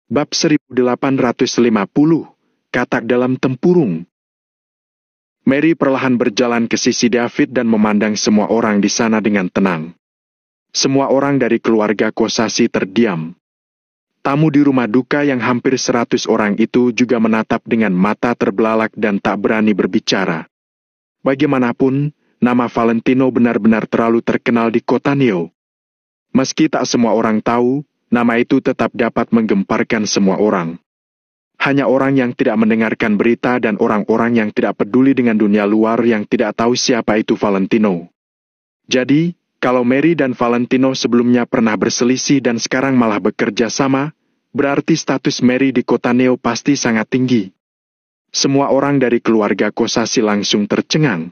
Bab 1850, Katak dalam tempurung. Mary perlahan berjalan ke sisi David dan memandang semua orang di sana dengan tenang. Semua orang dari keluarga Kosasi terdiam. Tamu di rumah duka yang hampir 100 orang itu juga menatap dengan mata terbelalak dan tak berani berbicara. Bagaimanapun, nama Valentino benar-benar terlalu terkenal di kota Neo. Meski tak semua orang tahu, nama itu tetap dapat menggemparkan semua orang. Hanya orang yang tidak mendengarkan berita dan orang-orang yang tidak peduli dengan dunia luar yang tidak tahu siapa itu Valentino. Jadi, kalau Mary dan Valentino sebelumnya pernah berselisih dan sekarang malah bekerja sama, berarti status Mary di kota Neo pasti sangat tinggi. Semua orang dari keluarga Kosasi langsung tercengang.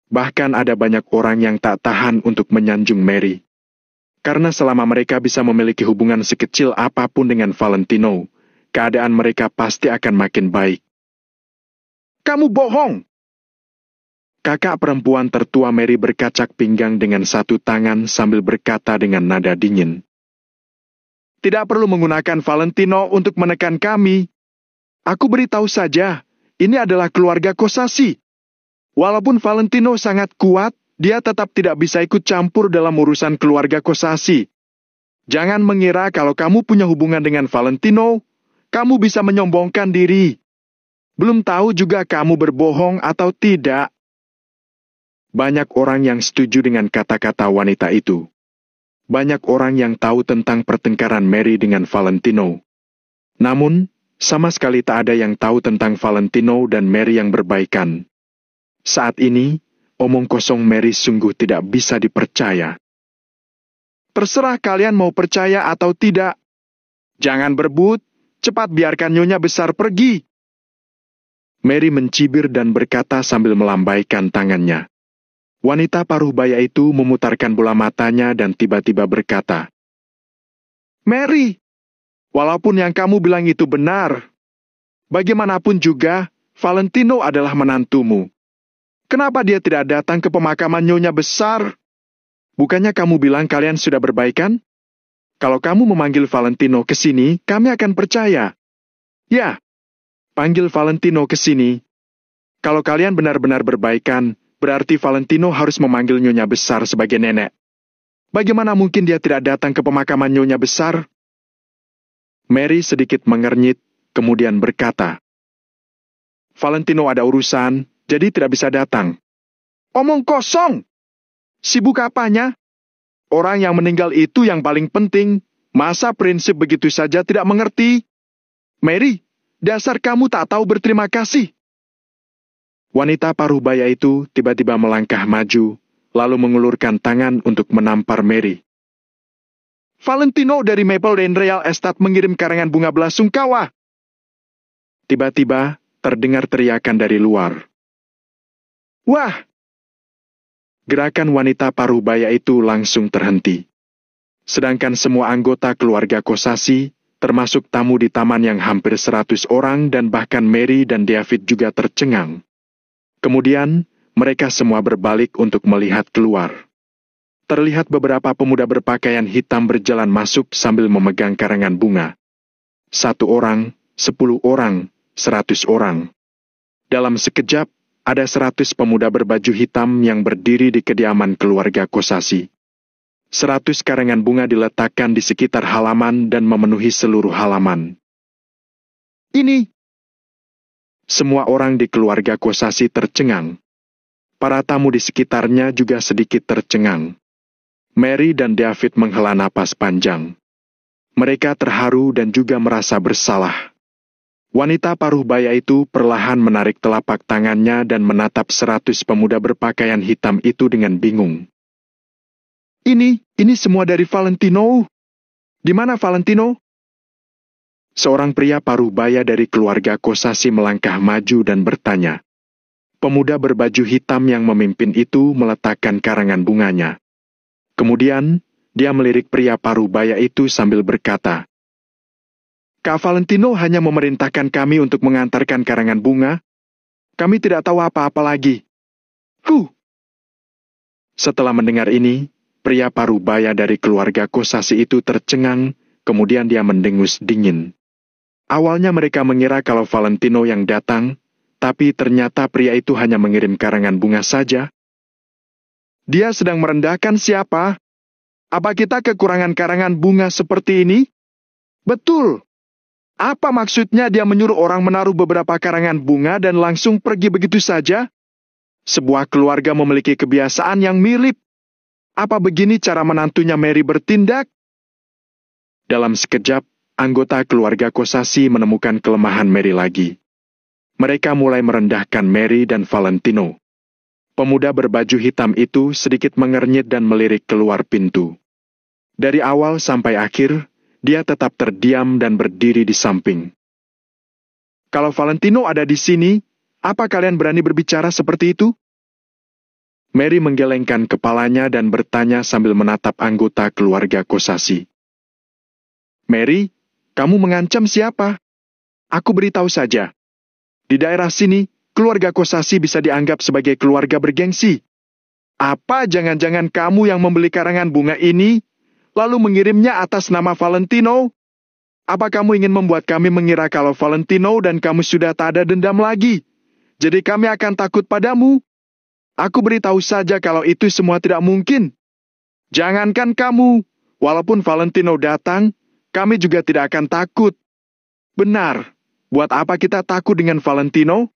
Bahkan ada banyak orang yang tak tahan untuk menyanjung Mary. Karena selama mereka bisa memiliki hubungan sekecil apapun dengan Valentino, keadaan mereka pasti akan makin baik. Kamu bohong! Kakak perempuan tertua Mary berkacak pinggang dengan satu tangan sambil berkata dengan nada dingin. Tidak perlu menggunakan Valentino untuk menekan kami. Aku beritahu saja, ini adalah keluarga Kosasi. Walaupun Valentino sangat kuat, dia tetap tidak bisa ikut campur dalam urusan keluarga Kosasi. Jangan mengira kalau kamu punya hubungan dengan Valentino, kamu bisa menyombongkan diri. Belum tahu juga kamu berbohong atau tidak. Banyak orang yang setuju dengan kata-kata wanita itu. Banyak orang yang tahu tentang pertengkaran Mary dengan Valentino. Namun, sama sekali tak ada yang tahu tentang Valentino dan Mary yang berbaikan. Saat ini, omong kosong Mary sungguh tidak bisa dipercaya. Terserah kalian mau percaya atau tidak. Jangan berebut, cepat biarkan Nyonya Besar pergi. Mary mencibir dan berkata sambil melambaikan tangannya. Wanita paruh baya itu memutarkan bola matanya dan tiba-tiba berkata, Mary, walaupun yang kamu bilang itu benar, bagaimanapun juga, Valentino adalah menantumu. Kenapa dia tidak datang ke pemakaman Nyonya Besar? Bukannya kamu bilang kalian sudah berbaikan? Kalau kamu memanggil Valentino ke sini, kami akan percaya. Ya, panggil Valentino ke sini. Kalau kalian benar-benar berbaikan, berarti Valentino harus memanggil Nyonya Besar sebagai nenek. Bagaimana mungkin dia tidak datang ke pemakaman Nyonya Besar? Mary sedikit mengernyit, kemudian berkata, Valentino ada urusan, jadi tidak bisa datang. Omong kosong! Sibuk apanya? Orang yang meninggal itu yang paling penting. Masa prinsip begitu saja tidak mengerti? Mary, dasar kamu tak tahu berterima kasih. Wanita paruh baya itu tiba-tiba melangkah maju, lalu mengulurkan tangan untuk menampar Mary. Valentino dari Maple Lane Real Estate mengirim karangan bunga belasungkawa. Tiba-tiba terdengar teriakan dari luar. Wah! Gerakan wanita paruh baya itu langsung terhenti. Sedangkan semua anggota keluarga Kosasi, termasuk tamu di taman yang hampir 100 orang dan bahkan Mary dan David juga tercengang. Kemudian, mereka semua berbalik untuk melihat keluar. Terlihat beberapa pemuda berpakaian hitam berjalan masuk sambil memegang karangan bunga. 1 orang, 10 orang, 100 orang. Dalam sekejap, ada 100 pemuda berbaju hitam yang berdiri di kediaman keluarga Kosasi. 100 karangan bunga diletakkan di sekitar halaman dan memenuhi seluruh halaman. Ini! Semua orang di keluarga Kosasi tercengang. Para tamu di sekitarnya juga sedikit tercengang. Mary dan David menghela napas panjang. Mereka terharu dan juga merasa bersalah. Wanita paruh baya itu perlahan menarik telapak tangannya dan menatap 100 pemuda berpakaian hitam itu dengan bingung. Ini semua dari Valentino. Di mana Valentino? Seorang pria paruh baya dari keluarga Kosasi melangkah maju dan bertanya. Pemuda berbaju hitam yang memimpin itu meletakkan karangan bunganya. Kemudian, dia melirik pria paruh baya itu sambil berkata, Kak Valentino hanya memerintahkan kami untuk mengantarkan karangan bunga. Kami tidak tahu apa-apa lagi. Setelah mendengar ini, pria paruh baya dari keluarga Kosasi itu tercengang, kemudian dia mendengus dingin. Awalnya mereka mengira kalau Valentino yang datang, tapi ternyata pria itu hanya mengirim karangan bunga saja. Dia sedang merendahkan siapa? Apa kita kekurangan karangan bunga seperti ini? Betul. Apa maksudnya dia menyuruh orang menaruh beberapa karangan bunga dan langsung pergi begitu saja? Sebuah keluarga memiliki kebiasaan yang mirip. Apa begini cara menantunya Mary bertindak? Dalam sekejap, anggota keluarga Kosasi menemukan kelemahan Mary lagi. Mereka mulai merendahkan Mary dan Valentino. Pemuda berbaju hitam itu sedikit mengernyit dan melirik keluar pintu. Dari awal sampai akhir, dia tetap terdiam dan berdiri di samping. Kalau Valentino ada di sini, apa kalian berani berbicara seperti itu? Mary menggelengkan kepalanya dan bertanya sambil menatap anggota keluarga Kosasi. Mary, kamu mengancam siapa? Aku beritahu saja. Di daerah sini, keluarga Kosasi bisa dianggap sebagai keluarga bergengsi. Apa jangan-jangan kamu yang membeli karangan bunga ini, lalu mengirimnya atas nama Valentino? Apa kamu ingin membuat kami mengira kalau Valentino dan kamu sudah tak ada dendam lagi? Jadi kami akan takut padamu? Aku beritahu saja kalau itu semua tidak mungkin. Jangankan kamu, walaupun Valentino datang, kami juga tidak akan takut. Benar, buat apa kita takut dengan Valentino?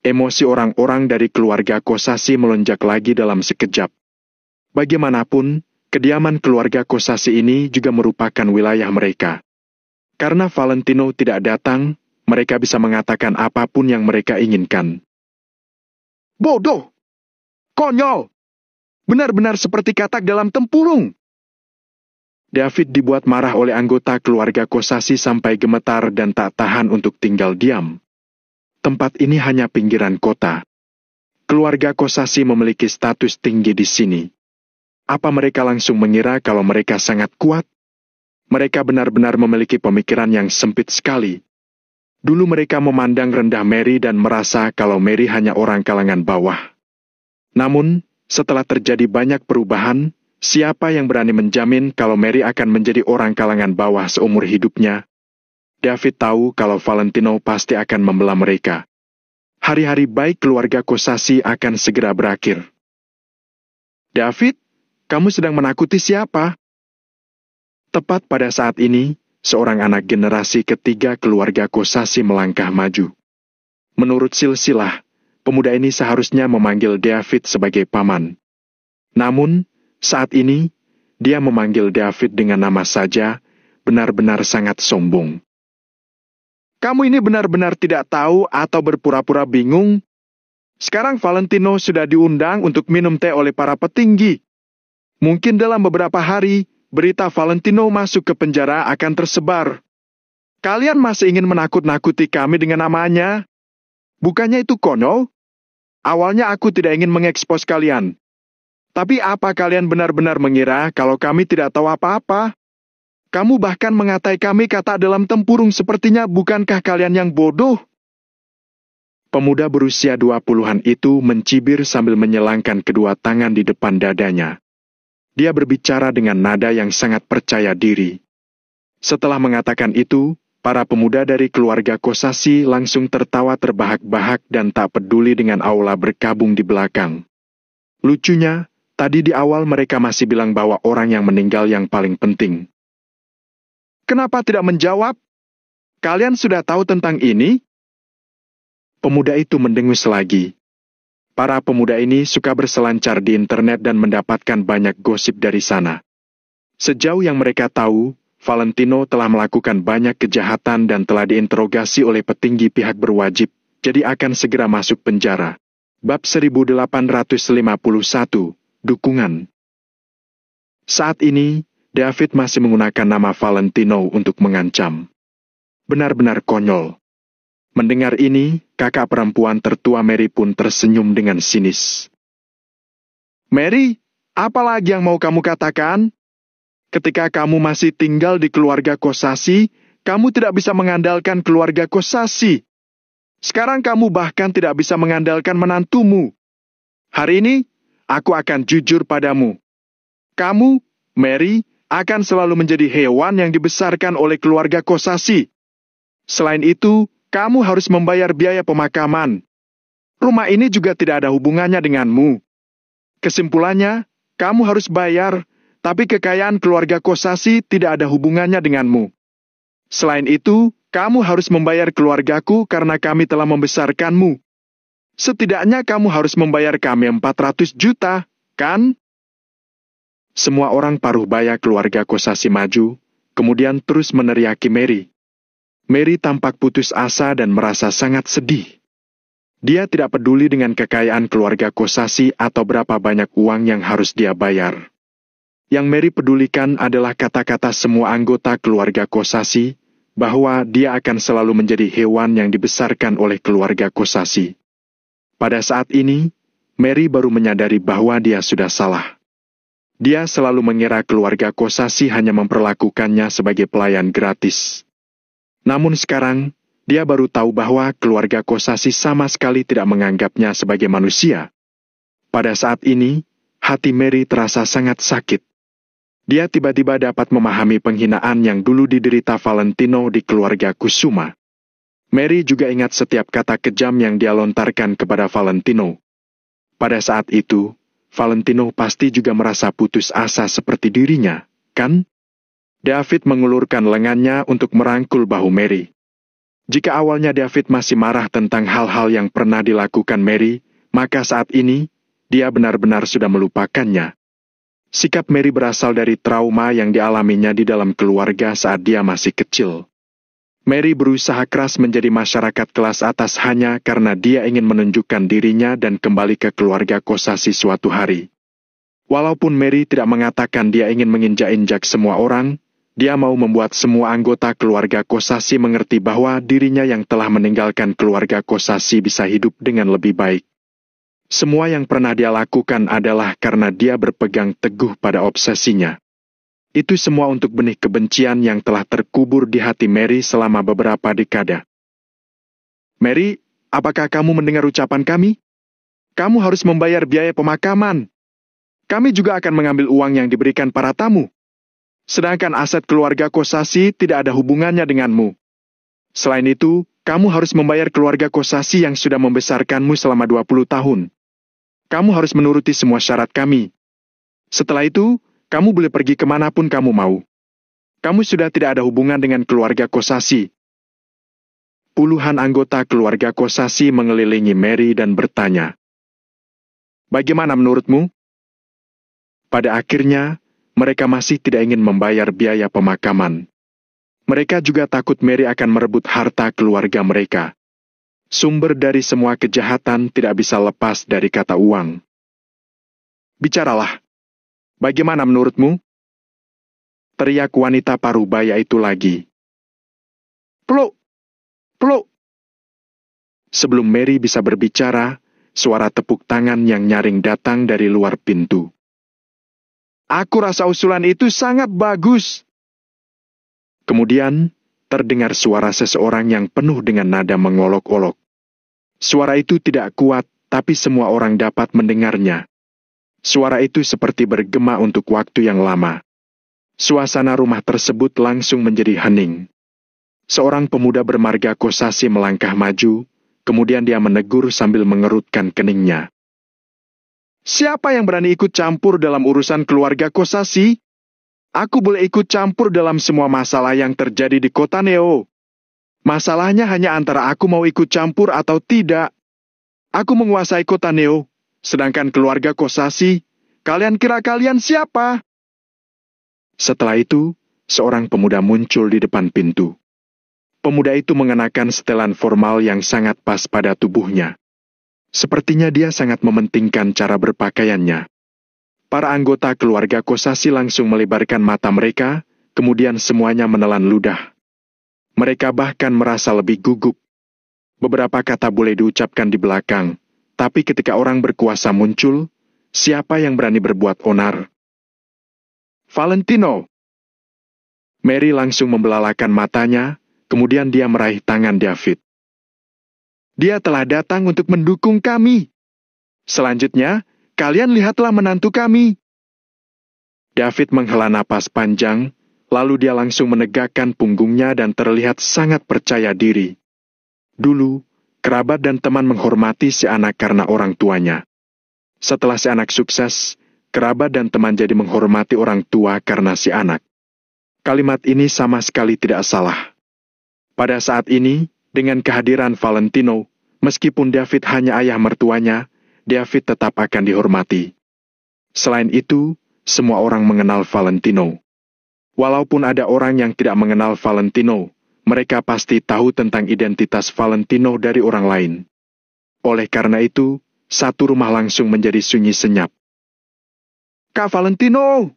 Emosi orang-orang dari keluarga Kosasi melonjak lagi dalam sekejap. Bagaimanapun, kediaman keluarga Kosasi ini juga merupakan wilayah mereka. Karena Valentino tidak datang, mereka bisa mengatakan apapun yang mereka inginkan. Bodoh! Konyol! Benar-benar seperti katak dalam tempurung! David dibuat marah oleh anggota keluarga Kosasi sampai gemetar dan tak tahan untuk tinggal diam. Tempat ini hanya pinggiran kota. Keluarga Kosasi memiliki status tinggi di sini. Apa mereka langsung mengira kalau mereka sangat kuat? Mereka benar-benar memiliki pemikiran yang sempit sekali. Dulu mereka memandang rendah Mary dan merasa kalau Mary hanya orang kalangan bawah. Namun, setelah terjadi banyak perubahan, siapa yang berani menjamin kalau Mary akan menjadi orang kalangan bawah seumur hidupnya? David tahu kalau Valentino pasti akan membelah mereka. Hari-hari baik keluarga Kosasi akan segera berakhir. David, kamu sedang menakuti siapa? Tepat pada saat ini, seorang anak generasi ketiga keluarga Kosasi melangkah maju. Menurut silsilah, pemuda ini seharusnya memanggil David sebagai paman. Namun, saat ini, dia memanggil David dengan nama saja, benar-benar sangat sombong. Kamu ini benar-benar tidak tahu atau berpura-pura bingung? Sekarang Valentino sudah diundang untuk minum teh oleh para petinggi. Mungkin dalam beberapa hari, berita Valentino masuk ke penjara akan tersebar. Kalian masih ingin menakut-nakuti kami dengan namanya? Bukannya itu konyol? Awalnya aku tidak ingin mengekspos kalian. Tapi apa kalian benar-benar mengira kalau kami tidak tahu apa-apa? Kamu bahkan mengatai kami kata dalam tempurung sepertinya bukankah kalian yang bodoh? Pemuda berusia 20-an itu mencibir sambil menyelangkan kedua tangan di depan dadanya. Dia berbicara dengan nada yang sangat percaya diri. Setelah mengatakan itu, para pemuda dari keluarga Kosasi langsung tertawa terbahak-bahak dan tak peduli dengan aula berkabung di belakang. Lucunya, tadi di awal mereka masih bilang bahwa orang yang meninggal yang paling penting. Kenapa tidak menjawab? Kalian sudah tahu tentang ini? Pemuda itu mendengus lagi. Para pemuda ini suka berselancar di internet dan mendapatkan banyak gosip dari sana. Sejauh yang mereka tahu, Valentino telah melakukan banyak kejahatan dan telah diinterogasi oleh petinggi pihak berwajib, jadi akan segera masuk penjara. Bab 1851, Dukungan. Saat ini, David masih menggunakan nama Valentino untuk mengancam. Benar-benar konyol. Mendengar ini, kakak perempuan tertua Mary pun tersenyum dengan sinis. Mary, apa lagi yang mau kamu katakan? Ketika kamu masih tinggal di keluarga Kosasi, kamu tidak bisa mengandalkan keluarga Kosasi. Sekarang kamu bahkan tidak bisa mengandalkan menantumu. Hari ini, aku akan jujur padamu. Kamu, Mary, akan selalu menjadi hewan yang dibesarkan oleh keluarga Kosasi. Selain itu, kamu harus membayar biaya pemakaman. Rumah ini juga tidak ada hubungannya denganmu. Kesimpulannya, kamu harus bayar, tapi kekayaan keluarga Kosasi tidak ada hubungannya denganmu. Selain itu, kamu harus membayar keluargaku karena kami telah membesarkanmu. Setidaknya kamu harus membayar kami 400 juta, kan? Semua orang paruh baya keluarga Kosasi maju, kemudian terus meneriaki Mary. Mary tampak putus asa dan merasa sangat sedih. Dia tidak peduli dengan kekayaan keluarga Kosasi atau berapa banyak uang yang harus dia bayar. Yang Mary pedulikan adalah kata-kata semua anggota keluarga Kosasi, bahwa dia akan selalu menjadi hewan yang dibesarkan oleh keluarga Kosasi. Pada saat ini, Mary baru menyadari bahwa dia sudah salah. Dia selalu mengira keluarga Kosasi hanya memperlakukannya sebagai pelayan gratis. Namun sekarang, dia baru tahu bahwa keluarga Kosasi sama sekali tidak menganggapnya sebagai manusia. Pada saat ini, hati Mary terasa sangat sakit. Dia tiba-tiba dapat memahami penghinaan yang dulu diderita Valentino di keluarga Kusuma. Mary juga ingat setiap kata kejam yang dia lontarkan kepada Valentino. Pada saat itu, Valentino pasti juga merasa putus asa seperti dirinya, kan? David mengulurkan lengannya untuk merangkul bahu Mary. Jika awalnya David masih marah tentang hal-hal yang pernah dilakukan Mary, maka saat ini, dia benar-benar sudah melupakannya. Sikap Mary berasal dari trauma yang dialaminya di dalam keluarga saat dia masih kecil. Mary berusaha keras menjadi masyarakat kelas atas hanya karena dia ingin menunjukkan dirinya dan kembali ke keluarga Kosasi suatu hari. Walaupun Mary tidak mengatakan dia ingin menginjak-injak semua orang, dia mau membuat semua anggota keluarga Kosasi mengerti bahwa dirinya yang telah meninggalkan keluarga Kosasi bisa hidup dengan lebih baik. Semua yang pernah dia lakukan adalah karena dia berpegang teguh pada obsesinya. Itu semua untuk benih kebencian yang telah terkubur di hati Mary selama beberapa dekade. Mary, apakah kamu mendengar ucapan kami? Kamu harus membayar biaya pemakaman. Kami juga akan mengambil uang yang diberikan para tamu. Sedangkan aset keluarga Kosasi tidak ada hubungannya denganmu. Selain itu, kamu harus membayar keluarga Kosasi yang sudah membesarkanmu selama 20 tahun. Kamu harus menuruti semua syarat kami. Setelah itu, kamu boleh pergi kemanapun kamu mau. Kamu sudah tidak ada hubungan dengan keluarga Kosasi. Puluhan anggota keluarga Kosasi mengelilingi Mary dan bertanya, "Bagaimana menurutmu?" Pada akhirnya, mereka masih tidak ingin membayar biaya pemakaman. Mereka juga takut Mary akan merebut harta keluarga mereka. Sumber dari semua kejahatan tidak bisa lepas dari kata uang. Bicaralah. Bagaimana menurutmu? Teriak wanita parubaya itu lagi. Pluk! Pluk! Sebelum Mary bisa berbicara, suara tepuk tangan yang nyaring datang dari luar pintu. Aku rasa usulan itu sangat bagus. Kemudian, terdengar suara seseorang yang penuh dengan nada mengolok-olok. Suara itu tidak kuat, tapi semua orang dapat mendengarnya. Suara itu seperti bergema untuk waktu yang lama. Suasana rumah tersebut langsung menjadi hening. Seorang pemuda bermarga Kosasi melangkah maju, kemudian dia menegur sambil mengerutkan keningnya. Siapa yang berani ikut campur dalam urusan keluarga Kosasi? Aku boleh ikut campur dalam semua masalah yang terjadi di kota Neo. Masalahnya hanya antara aku mau ikut campur atau tidak. Aku menguasai kota Neo, sedangkan keluarga Kosasi, kalian kira kalian siapa? Setelah itu, seorang pemuda muncul di depan pintu. Pemuda itu mengenakan setelan formal yang sangat pas pada tubuhnya. Sepertinya dia sangat mementingkan cara berpakaiannya. Para anggota keluarga Kosasi langsung melebarkan mata mereka, kemudian semuanya menelan ludah. Mereka bahkan merasa lebih gugup. Beberapa kata boleh diucapkan di belakang, tapi ketika orang berkuasa muncul, siapa yang berani berbuat onar? Valentino! Mary langsung membelalakan matanya, kemudian dia meraih tangan David. Dia telah datang untuk mendukung kami. Selanjutnya, kalian lihatlah menantu kami. David menghela napas panjang, lalu dia langsung menegakkan punggungnya dan terlihat sangat percaya diri. Dulu, kerabat dan teman menghormati si anak karena orang tuanya. Setelah si anak sukses, kerabat dan teman jadi menghormati orang tua karena si anak. Kalimat ini sama sekali tidak salah. Pada saat ini, dengan kehadiran Valentino, meskipun David hanya ayah mertuanya, David tetap akan dihormati. Selain itu, semua orang mengenal Valentino. Walaupun ada orang yang tidak mengenal Valentino, mereka pasti tahu tentang identitas Valentino dari orang lain. Oleh karena itu, satu rumah langsung menjadi sunyi senyap. Kak Valentino!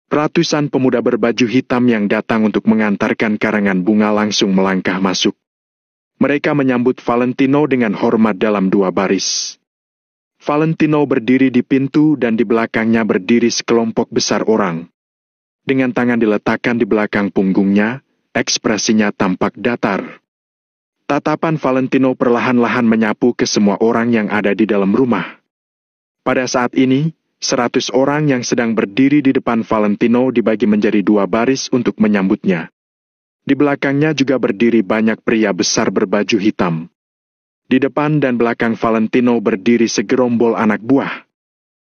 Ratusan pemuda berbaju hitam yang datang untuk mengantarkan karangan bunga langsung melangkah masuk. Mereka menyambut Valentino dengan hormat dalam dua baris. Valentino berdiri di pintu dan di belakangnya berdiri sekelompok besar orang. Dengan tangan diletakkan di belakang punggungnya, ekspresinya tampak datar. Tatapan Valentino perlahan-lahan menyapu ke semua orang yang ada di dalam rumah. Pada saat ini, 100 orang yang sedang berdiri di depan Valentino dibagi menjadi dua baris untuk menyambutnya. Di belakangnya juga berdiri banyak pria besar berbaju hitam. Di depan dan belakang Valentino berdiri segerombol anak buah.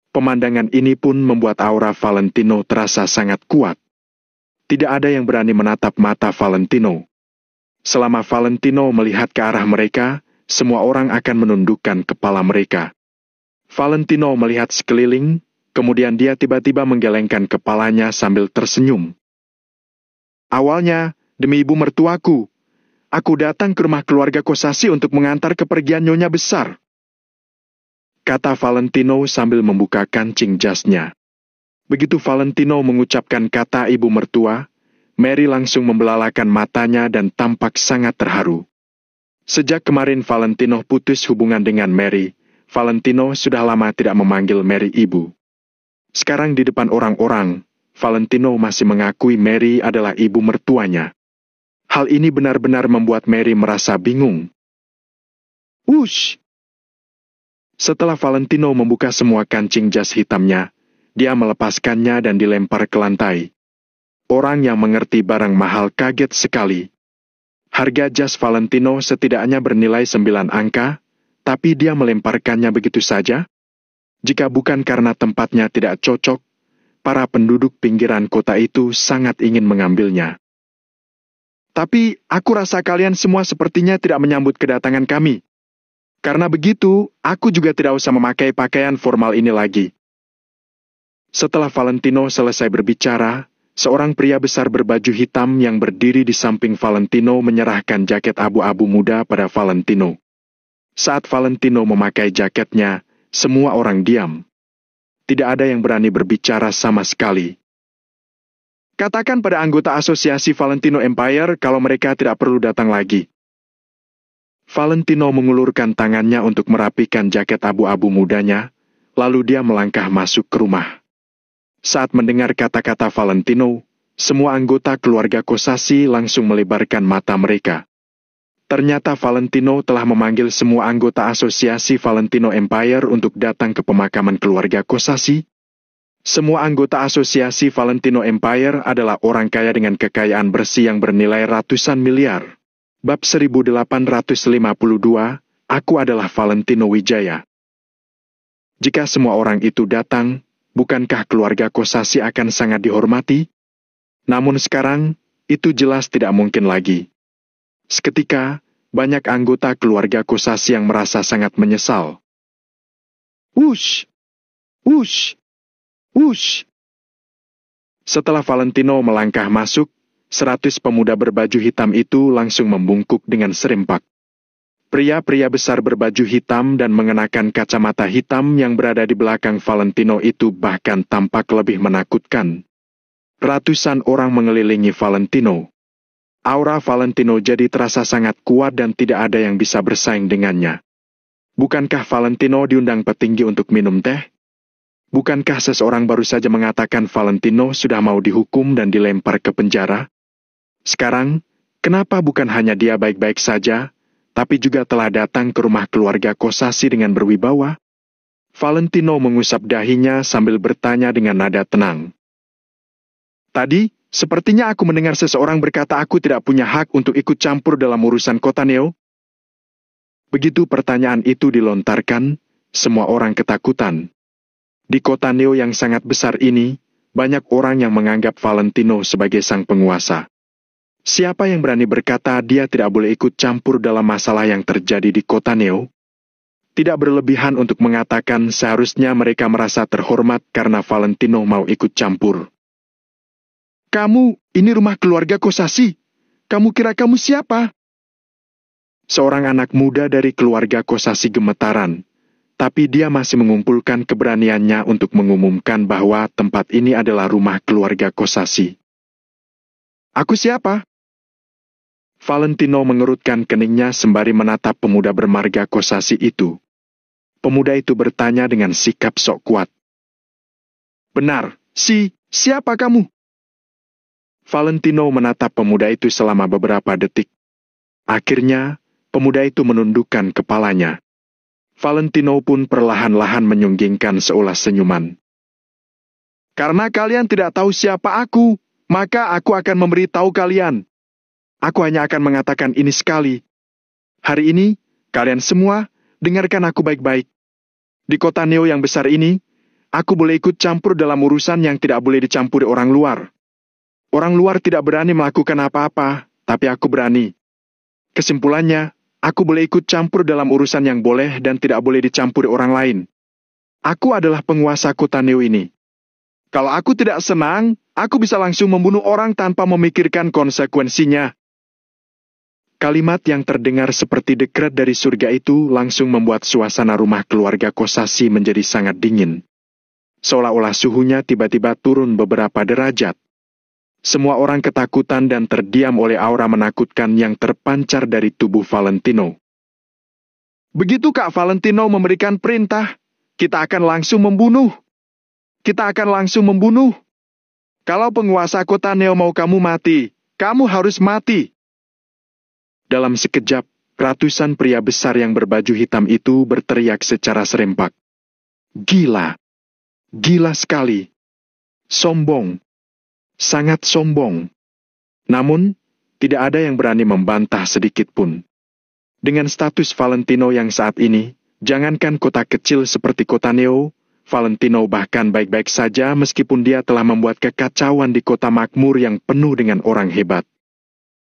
Pemandangan ini pun membuat aura Valentino terasa sangat kuat. Tidak ada yang berani menatap mata Valentino. Selama Valentino melihat ke arah mereka, semua orang akan menundukkan kepala mereka. Valentino melihat sekeliling, kemudian dia tiba-tiba menggelengkan kepalanya sambil tersenyum. Awalnya, demi ibu mertuaku, aku datang ke rumah keluarga Kosasi untuk mengantar kepergian nyonya besar, kata Valentino sambil membuka kancing jasnya. Begitu Valentino mengucapkan kata ibu mertua, Mary langsung membelalakan matanya dan tampak sangat terharu. Sejak kemarin Valentino putus hubungan dengan Mary, Valentino sudah lama tidak memanggil Mary ibu. Sekarang di depan orang-orang, Valentino masih mengakui Mary adalah ibu mertuanya. Hal ini benar-benar membuat Mary merasa bingung. Wush! Setelah Valentino membuka semua kancing jas hitamnya, dia melepaskannya dan dilempar ke lantai. Orang yang mengerti barang mahal kaget sekali. Harga jas Valentino setidaknya bernilai 9 angka, tapi dia melemparkannya begitu saja? Jika bukan karena tempatnya tidak cocok, para penduduk pinggiran kota itu sangat ingin mengambilnya. Tapi, aku rasa kalian semua sepertinya tidak menyambut kedatangan kami. Karena begitu, aku juga tidak usah memakai pakaian formal ini lagi. Setelah Valentino selesai berbicara, seorang pria besar berbaju hitam yang berdiri di samping Valentino menyerahkan jaket abu-abu muda pada Valentino. Saat Valentino memakai jaketnya, semua orang diam. Tidak ada yang berani berbicara sama sekali. Katakan pada anggota asosiasi Valentino Empire kalau mereka tidak perlu datang lagi. Valentino mengulurkan tangannya untuk merapikan jaket abu-abu mudanya, lalu dia melangkah masuk ke rumah. Saat mendengar kata-kata Valentino, semua anggota keluarga Kosasi langsung melebarkan mata mereka. Ternyata Valentino telah memanggil semua anggota asosiasi Valentino Empire untuk datang ke pemakaman keluarga Kosasi. Semua anggota asosiasi Valentino Empire adalah orang kaya dengan kekayaan bersih yang bernilai ratusan miliar. Bab 1852, Aku adalah Valentino Wijaya. Jika semua orang itu datang, bukankah keluarga Kosasi akan sangat dihormati? Namun sekarang, itu jelas tidak mungkin lagi. Seketika, banyak anggota keluarga Kosasi yang merasa sangat menyesal. Wush! Wush! Wush! Setelah Valentino melangkah masuk, 100 pemuda berbaju hitam itu langsung membungkuk dengan serempak. Pria-pria besar berbaju hitam dan mengenakan kacamata hitam yang berada di belakang Valentino itu bahkan tampak lebih menakutkan. Ratusan orang mengelilingi Valentino. Aura Valentino jadi terasa sangat kuat dan tidak ada yang bisa bersaing dengannya. Bukankah Valentino diundang petinggi untuk minum teh? Bukankah seseorang baru saja mengatakan Valentino sudah mau dihukum dan dilempar ke penjara? Sekarang, kenapa bukan hanya dia baik-baik saja, tapi juga telah datang ke rumah keluarga Kosasi dengan berwibawa? Valentino mengusap dahinya sambil bertanya dengan nada tenang. Tadi, sepertinya aku mendengar seseorang berkata aku tidak punya hak untuk ikut campur dalam urusan kota Neo. Begitu pertanyaan itu dilontarkan, semua orang ketakutan. Di kota Neo yang sangat besar ini, banyak orang yang menganggap Valentino sebagai sang penguasa. Siapa yang berani berkata dia tidak boleh ikut campur dalam masalah yang terjadi di kota Neo? Tidak berlebihan untuk mengatakan seharusnya mereka merasa terhormat karena Valentino mau ikut campur. Kamu, ini rumah keluarga Kosasi. Kamu kira kamu siapa? Seorang anak muda dari keluarga Kosasi gemetaran, tapi dia masih mengumpulkan keberaniannya untuk mengumumkan bahwa tempat ini adalah rumah keluarga Kosasi. Aku siapa? Valentino mengerutkan keningnya sembari menatap pemuda bermarga Kosasi itu. Pemuda itu bertanya dengan sikap sok kuat. Benar, siapa kamu? Valentino menatap pemuda itu selama beberapa detik. Akhirnya, pemuda itu menundukkan kepalanya. Valentino pun perlahan-lahan menyunggingkan seulas senyuman. Karena kalian tidak tahu siapa aku, maka aku akan memberitahu kalian. Aku hanya akan mengatakan ini sekali. Hari ini, kalian semua, dengarkan aku baik-baik. Di kota Neo yang besar ini, aku boleh ikut campur dalam urusan yang tidak boleh dicampuri orang luar. Orang luar tidak berani melakukan apa-apa, tapi aku berani. Kesimpulannya, aku boleh ikut campur dalam urusan yang boleh dan tidak boleh dicampuri orang lain. Aku adalah penguasa kota Neo ini. Kalau aku tidak senang, aku bisa langsung membunuh orang tanpa memikirkan konsekuensinya. Kalimat yang terdengar seperti dekret dari surga itu langsung membuat suasana rumah keluarga Kosasi menjadi sangat dingin. Seolah-olah suhunya tiba-tiba turun beberapa derajat. Semua orang ketakutan dan terdiam oleh aura menakutkan yang terpancar dari tubuh Valentino. Begitu Kak Valentino memberikan perintah, kita akan langsung membunuh. Kita akan langsung membunuh. Kalau penguasa kota Neo mau kamu mati, kamu harus mati. Dalam sekejap, ratusan pria besar yang berbaju hitam itu berteriak secara serempak. Gila. Gila sekali. Sombong. Sangat sombong. Namun, tidak ada yang berani membantah sedikit pun. Dengan status Valentino yang saat ini, jangankan kota kecil seperti kota Neo, Valentino bahkan baik-baik saja meskipun dia telah membuat kekacauan di kota makmur yang penuh dengan orang hebat.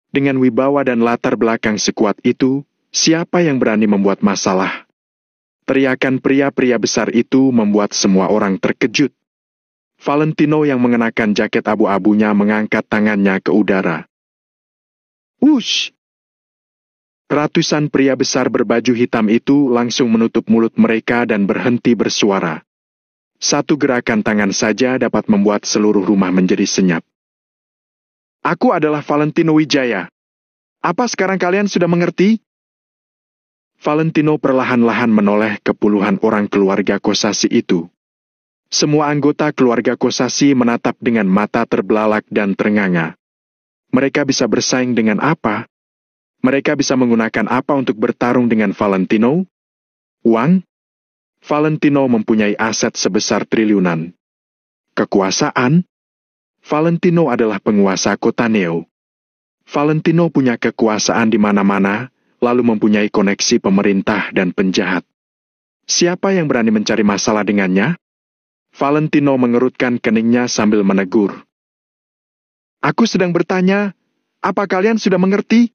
Dengan wibawa dan latar belakang sekuat itu, siapa yang berani membuat masalah? Teriakan pria-pria besar itu membuat semua orang terkejut. Valentino yang mengenakan jaket abu-abunya mengangkat tangannya ke udara. Wush! Ratusan pria besar berbaju hitam itu langsung menutup mulut mereka dan berhenti bersuara. Satu gerakan tangan saja dapat membuat seluruh rumah menjadi senyap. Aku adalah Valentino Wijaya. Apa sekarang kalian sudah mengerti? Valentino perlahan-lahan menoleh ke puluhan orang keluarga Kosasi itu. Semua anggota keluarga Kosasi menatap dengan mata terbelalak dan ternganga. Mereka bisa bersaing dengan apa? Mereka bisa menggunakan apa untuk bertarung dengan Valentino? Uang? Valentino mempunyai aset sebesar triliunan. Kekuasaan? Valentino adalah penguasa kota Neo. Valentino punya kekuasaan di mana-mana, lalu mempunyai koneksi pemerintah dan penjahat. Siapa yang berani mencari masalah dengannya? Valentino mengerutkan keningnya sambil menegur. Aku sedang bertanya, apa kalian sudah mengerti?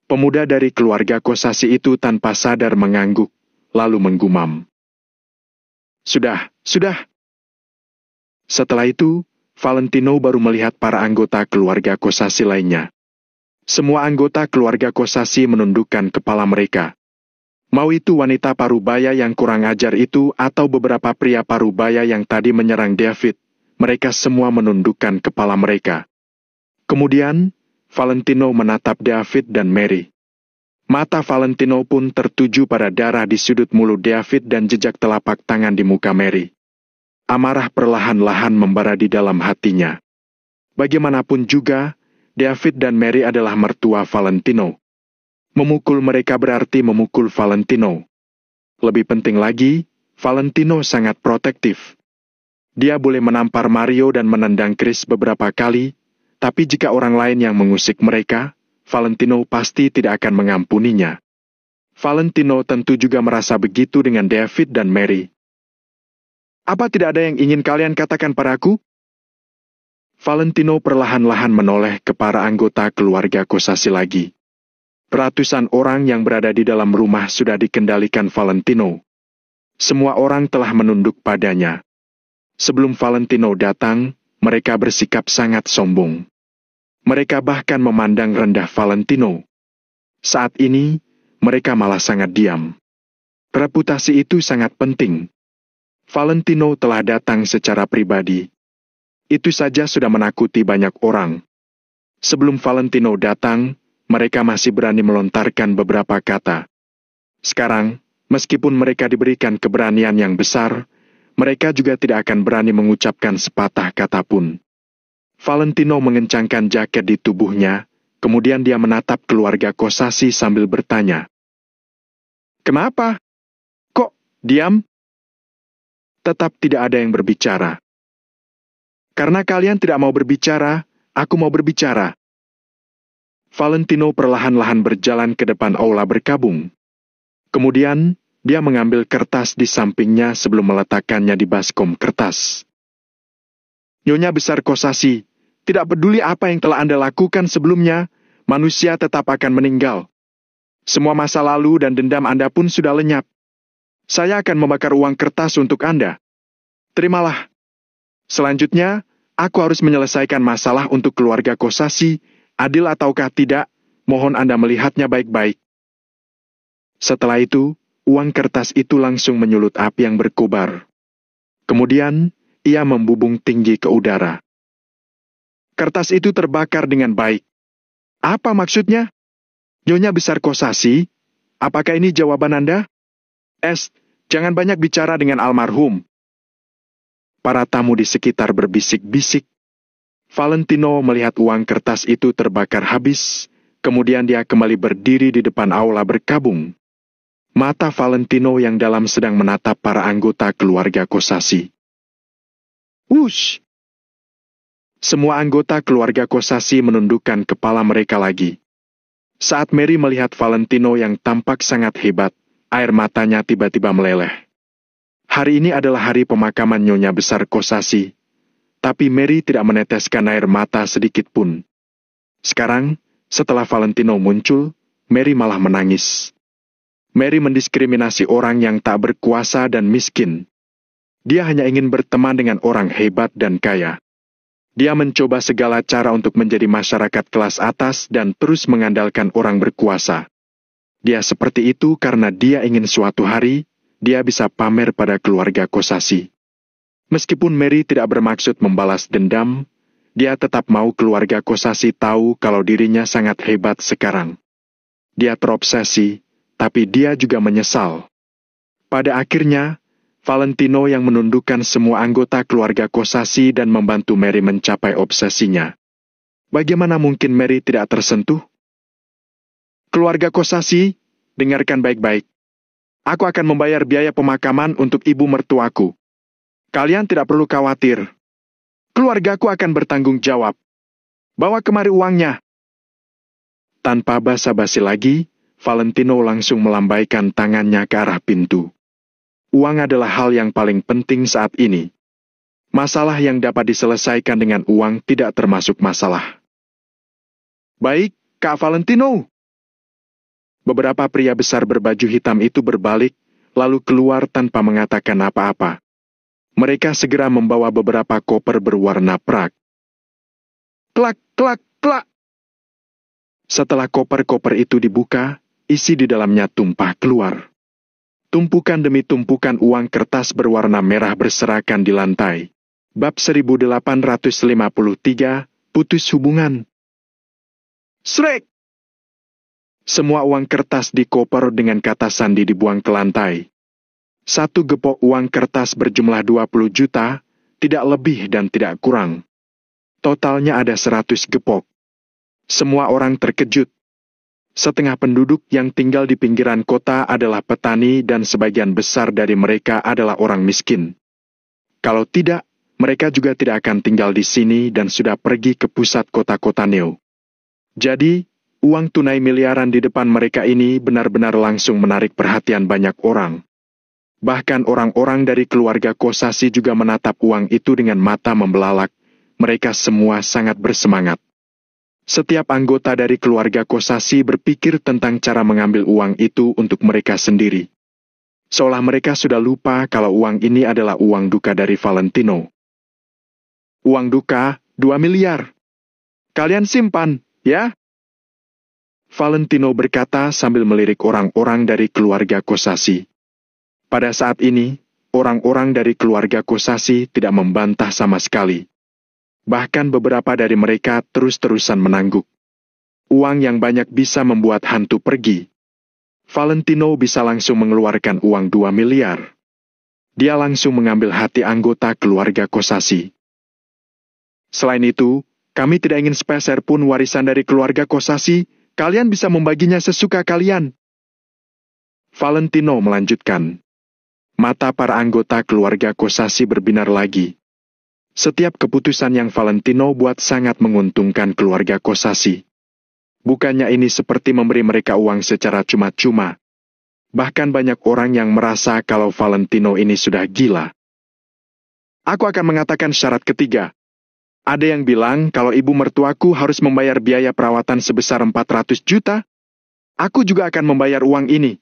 Pemuda dari keluarga Kosasi itu tanpa sadar mengangguk, lalu menggumam. Sudah. Setelah itu, Valentino baru melihat para anggota keluarga Kosasi lainnya. Semua anggota keluarga Kosasi menundukkan kepala mereka. Mau itu wanita parubaya yang kurang ajar itu atau beberapa pria parubaya yang tadi menyerang David, mereka semua menundukkan kepala mereka. Kemudian, Valentino menatap David dan Mary. Mata Valentino pun tertuju pada darah di sudut mulut David dan jejak telapak tangan di muka Mary. Amarah perlahan-lahan membara di dalam hatinya. Bagaimanapun juga, David dan Mary adalah mertua Valentino. Memukul mereka berarti memukul Valentino. Lebih penting lagi, Valentino sangat protektif. Dia boleh menampar Mario dan menendang Chris beberapa kali, tapi jika orang lain yang mengusik mereka, Valentino pasti tidak akan mengampuninya. Valentino tentu juga merasa begitu dengan David dan Mary. Apa tidak ada yang ingin kalian katakan padaku? Valentino perlahan-lahan menoleh ke para anggota keluarga Kosasi lagi. Ratusan orang yang berada di dalam rumah sudah dikendalikan Valentino. Semua orang telah menunduk padanya. Sebelum Valentino datang, mereka bersikap sangat sombong. Mereka bahkan memandang rendah Valentino. Saat ini, mereka malah sangat diam. Reputasi itu sangat penting. Valentino telah datang secara pribadi. Itu saja sudah menakuti banyak orang. Sebelum Valentino datang, mereka masih berani melontarkan beberapa kata. Sekarang, meskipun mereka diberikan keberanian yang besar, mereka juga tidak akan berani mengucapkan sepatah kata pun. Valentino mengencangkan jaket di tubuhnya, kemudian dia menatap keluarga Kosasi sambil bertanya. Kenapa? Kok diam? Tetap tidak ada yang berbicara. Karena kalian tidak mau berbicara, aku mau berbicara. Valentino perlahan-lahan berjalan ke depan aula berkabung. Kemudian, dia mengambil kertas di sampingnya sebelum meletakkannya di baskom kertas. Nyonya Besar Kosasi, tidak peduli apa yang telah Anda lakukan sebelumnya, manusia tetap akan meninggal. Semua masa lalu dan dendam Anda pun sudah lenyap. Saya akan membakar uang kertas untuk Anda. Terimalah. Selanjutnya, aku harus menyelesaikan masalah untuk keluarga Kosasi. Adil ataukah tidak, mohon Anda melihatnya baik-baik. Setelah itu, uang kertas itu langsung menyulut api yang berkobar. Kemudian, ia membubung tinggi ke udara. Kertas itu terbakar dengan baik. Apa maksudnya? Nyonya Besar Kosasi, apakah ini jawaban Anda? Jangan banyak bicara dengan almarhum. Para tamu di sekitar berbisik-bisik. Valentino melihat uang kertas itu terbakar habis, kemudian dia kembali berdiri di depan aula berkabung. Mata Valentino yang dalam sedang menatap para anggota keluarga Kosasi. Wush! Semua anggota keluarga Kosasi menundukkan kepala mereka lagi. Saat Mary melihat Valentino yang tampak sangat hebat, air matanya tiba-tiba meleleh. Hari ini adalah hari pemakaman Nyonya Besar Kosasi. Tapi Mary tidak meneteskan air mata sedikit pun. Sekarang, setelah Valentino muncul, Mary malah menangis. Mary mendiskriminasi orang yang tak berkuasa dan miskin. Dia hanya ingin berteman dengan orang hebat dan kaya. Dia mencoba segala cara untuk menjadi masyarakat kelas atas dan terus mengandalkan orang berkuasa. Dia seperti itu karena dia ingin suatu hari, dia bisa pamer pada keluarga Kosasi. Meskipun Mary tidak bermaksud membalas dendam, dia tetap mau keluarga Kosasi tahu kalau dirinya sangat hebat sekarang. Dia terobsesi, tapi dia juga menyesal. Pada akhirnya, Valentino yang menundukkan semua anggota keluarga Kosasi dan membantu Mary mencapai obsesinya. Bagaimana mungkin Mary tidak tersentuh? Keluarga Kosasi, dengarkan baik-baik. Aku akan membayar biaya pemakaman untuk ibu mertuaku. Kalian tidak perlu khawatir. Keluargaku akan bertanggung jawab. Bawa kemari uangnya. Tanpa basa-basi lagi, Valentino langsung melambaikan tangannya ke arah pintu. Uang adalah hal yang paling penting saat ini. Masalah yang dapat diselesaikan dengan uang tidak termasuk masalah. Baik, Kak Valentino. Beberapa pria besar berbaju hitam itu berbalik, lalu keluar tanpa mengatakan apa-apa. mereka segera membawa beberapa koper berwarna perak. Klak, klak, klak. Setelah koper-koper itu dibuka, isi di dalamnya tumpah keluar. Tumpukan demi tumpukan uang kertas berwarna merah berserakan di lantai. Bab 1853, putus hubungan. Srek! Semua uang kertas di koper dengan kata sandi dibuang ke lantai. Satu gepok uang kertas berjumlah 20 juta, tidak lebih dan tidak kurang. Totalnya ada 100 gepok. Semua orang terkejut. Setengah penduduk yang tinggal di pinggiran kota adalah petani dan sebagian besar dari mereka adalah orang miskin. Kalau tidak, mereka juga tidak akan tinggal di sini dan sudah pergi ke pusat kota-kota Neo. Jadi, uang tunai miliaran di depan mereka ini benar-benar langsung menarik perhatian banyak orang. Bahkan orang-orang dari keluarga Kosasi juga menatap uang itu dengan mata membelalak. Mereka semua sangat bersemangat. Setiap anggota dari keluarga Kosasi berpikir tentang cara mengambil uang itu untuk mereka sendiri. Seolah mereka sudah lupa kalau uang ini adalah uang duka dari Valentino. Uang duka, 2 miliar. Kalian simpan, ya? Valentino berkata sambil melirik orang-orang dari keluarga Kosasi. Pada saat ini, orang-orang dari keluarga Kosasi tidak membantah sama sekali. Bahkan beberapa dari mereka terus-terusan menangguk. Uang yang banyak bisa membuat hantu pergi. Valentino bisa langsung mengeluarkan uang 2 miliar. Dia langsung mengambil hati anggota keluarga Kosasi. Selain itu, kami tidak ingin sepeser pun warisan dari keluarga Kosasi. Kalian bisa membaginya sesuka kalian. Valentino melanjutkan. Mata para anggota keluarga Kosasi berbinar lagi. Setiap keputusan yang Valentino buat sangat menguntungkan keluarga Kosasi. Bukannya ini seperti memberi mereka uang secara cuma-cuma. Bahkan banyak orang yang merasa kalau Valentino ini sudah gila. Aku akan mengatakan syarat ketiga. Ada yang bilang kalau ibu mertuaku harus membayar biaya perawatan sebesar 400 juta. Aku juga akan membayar uang ini.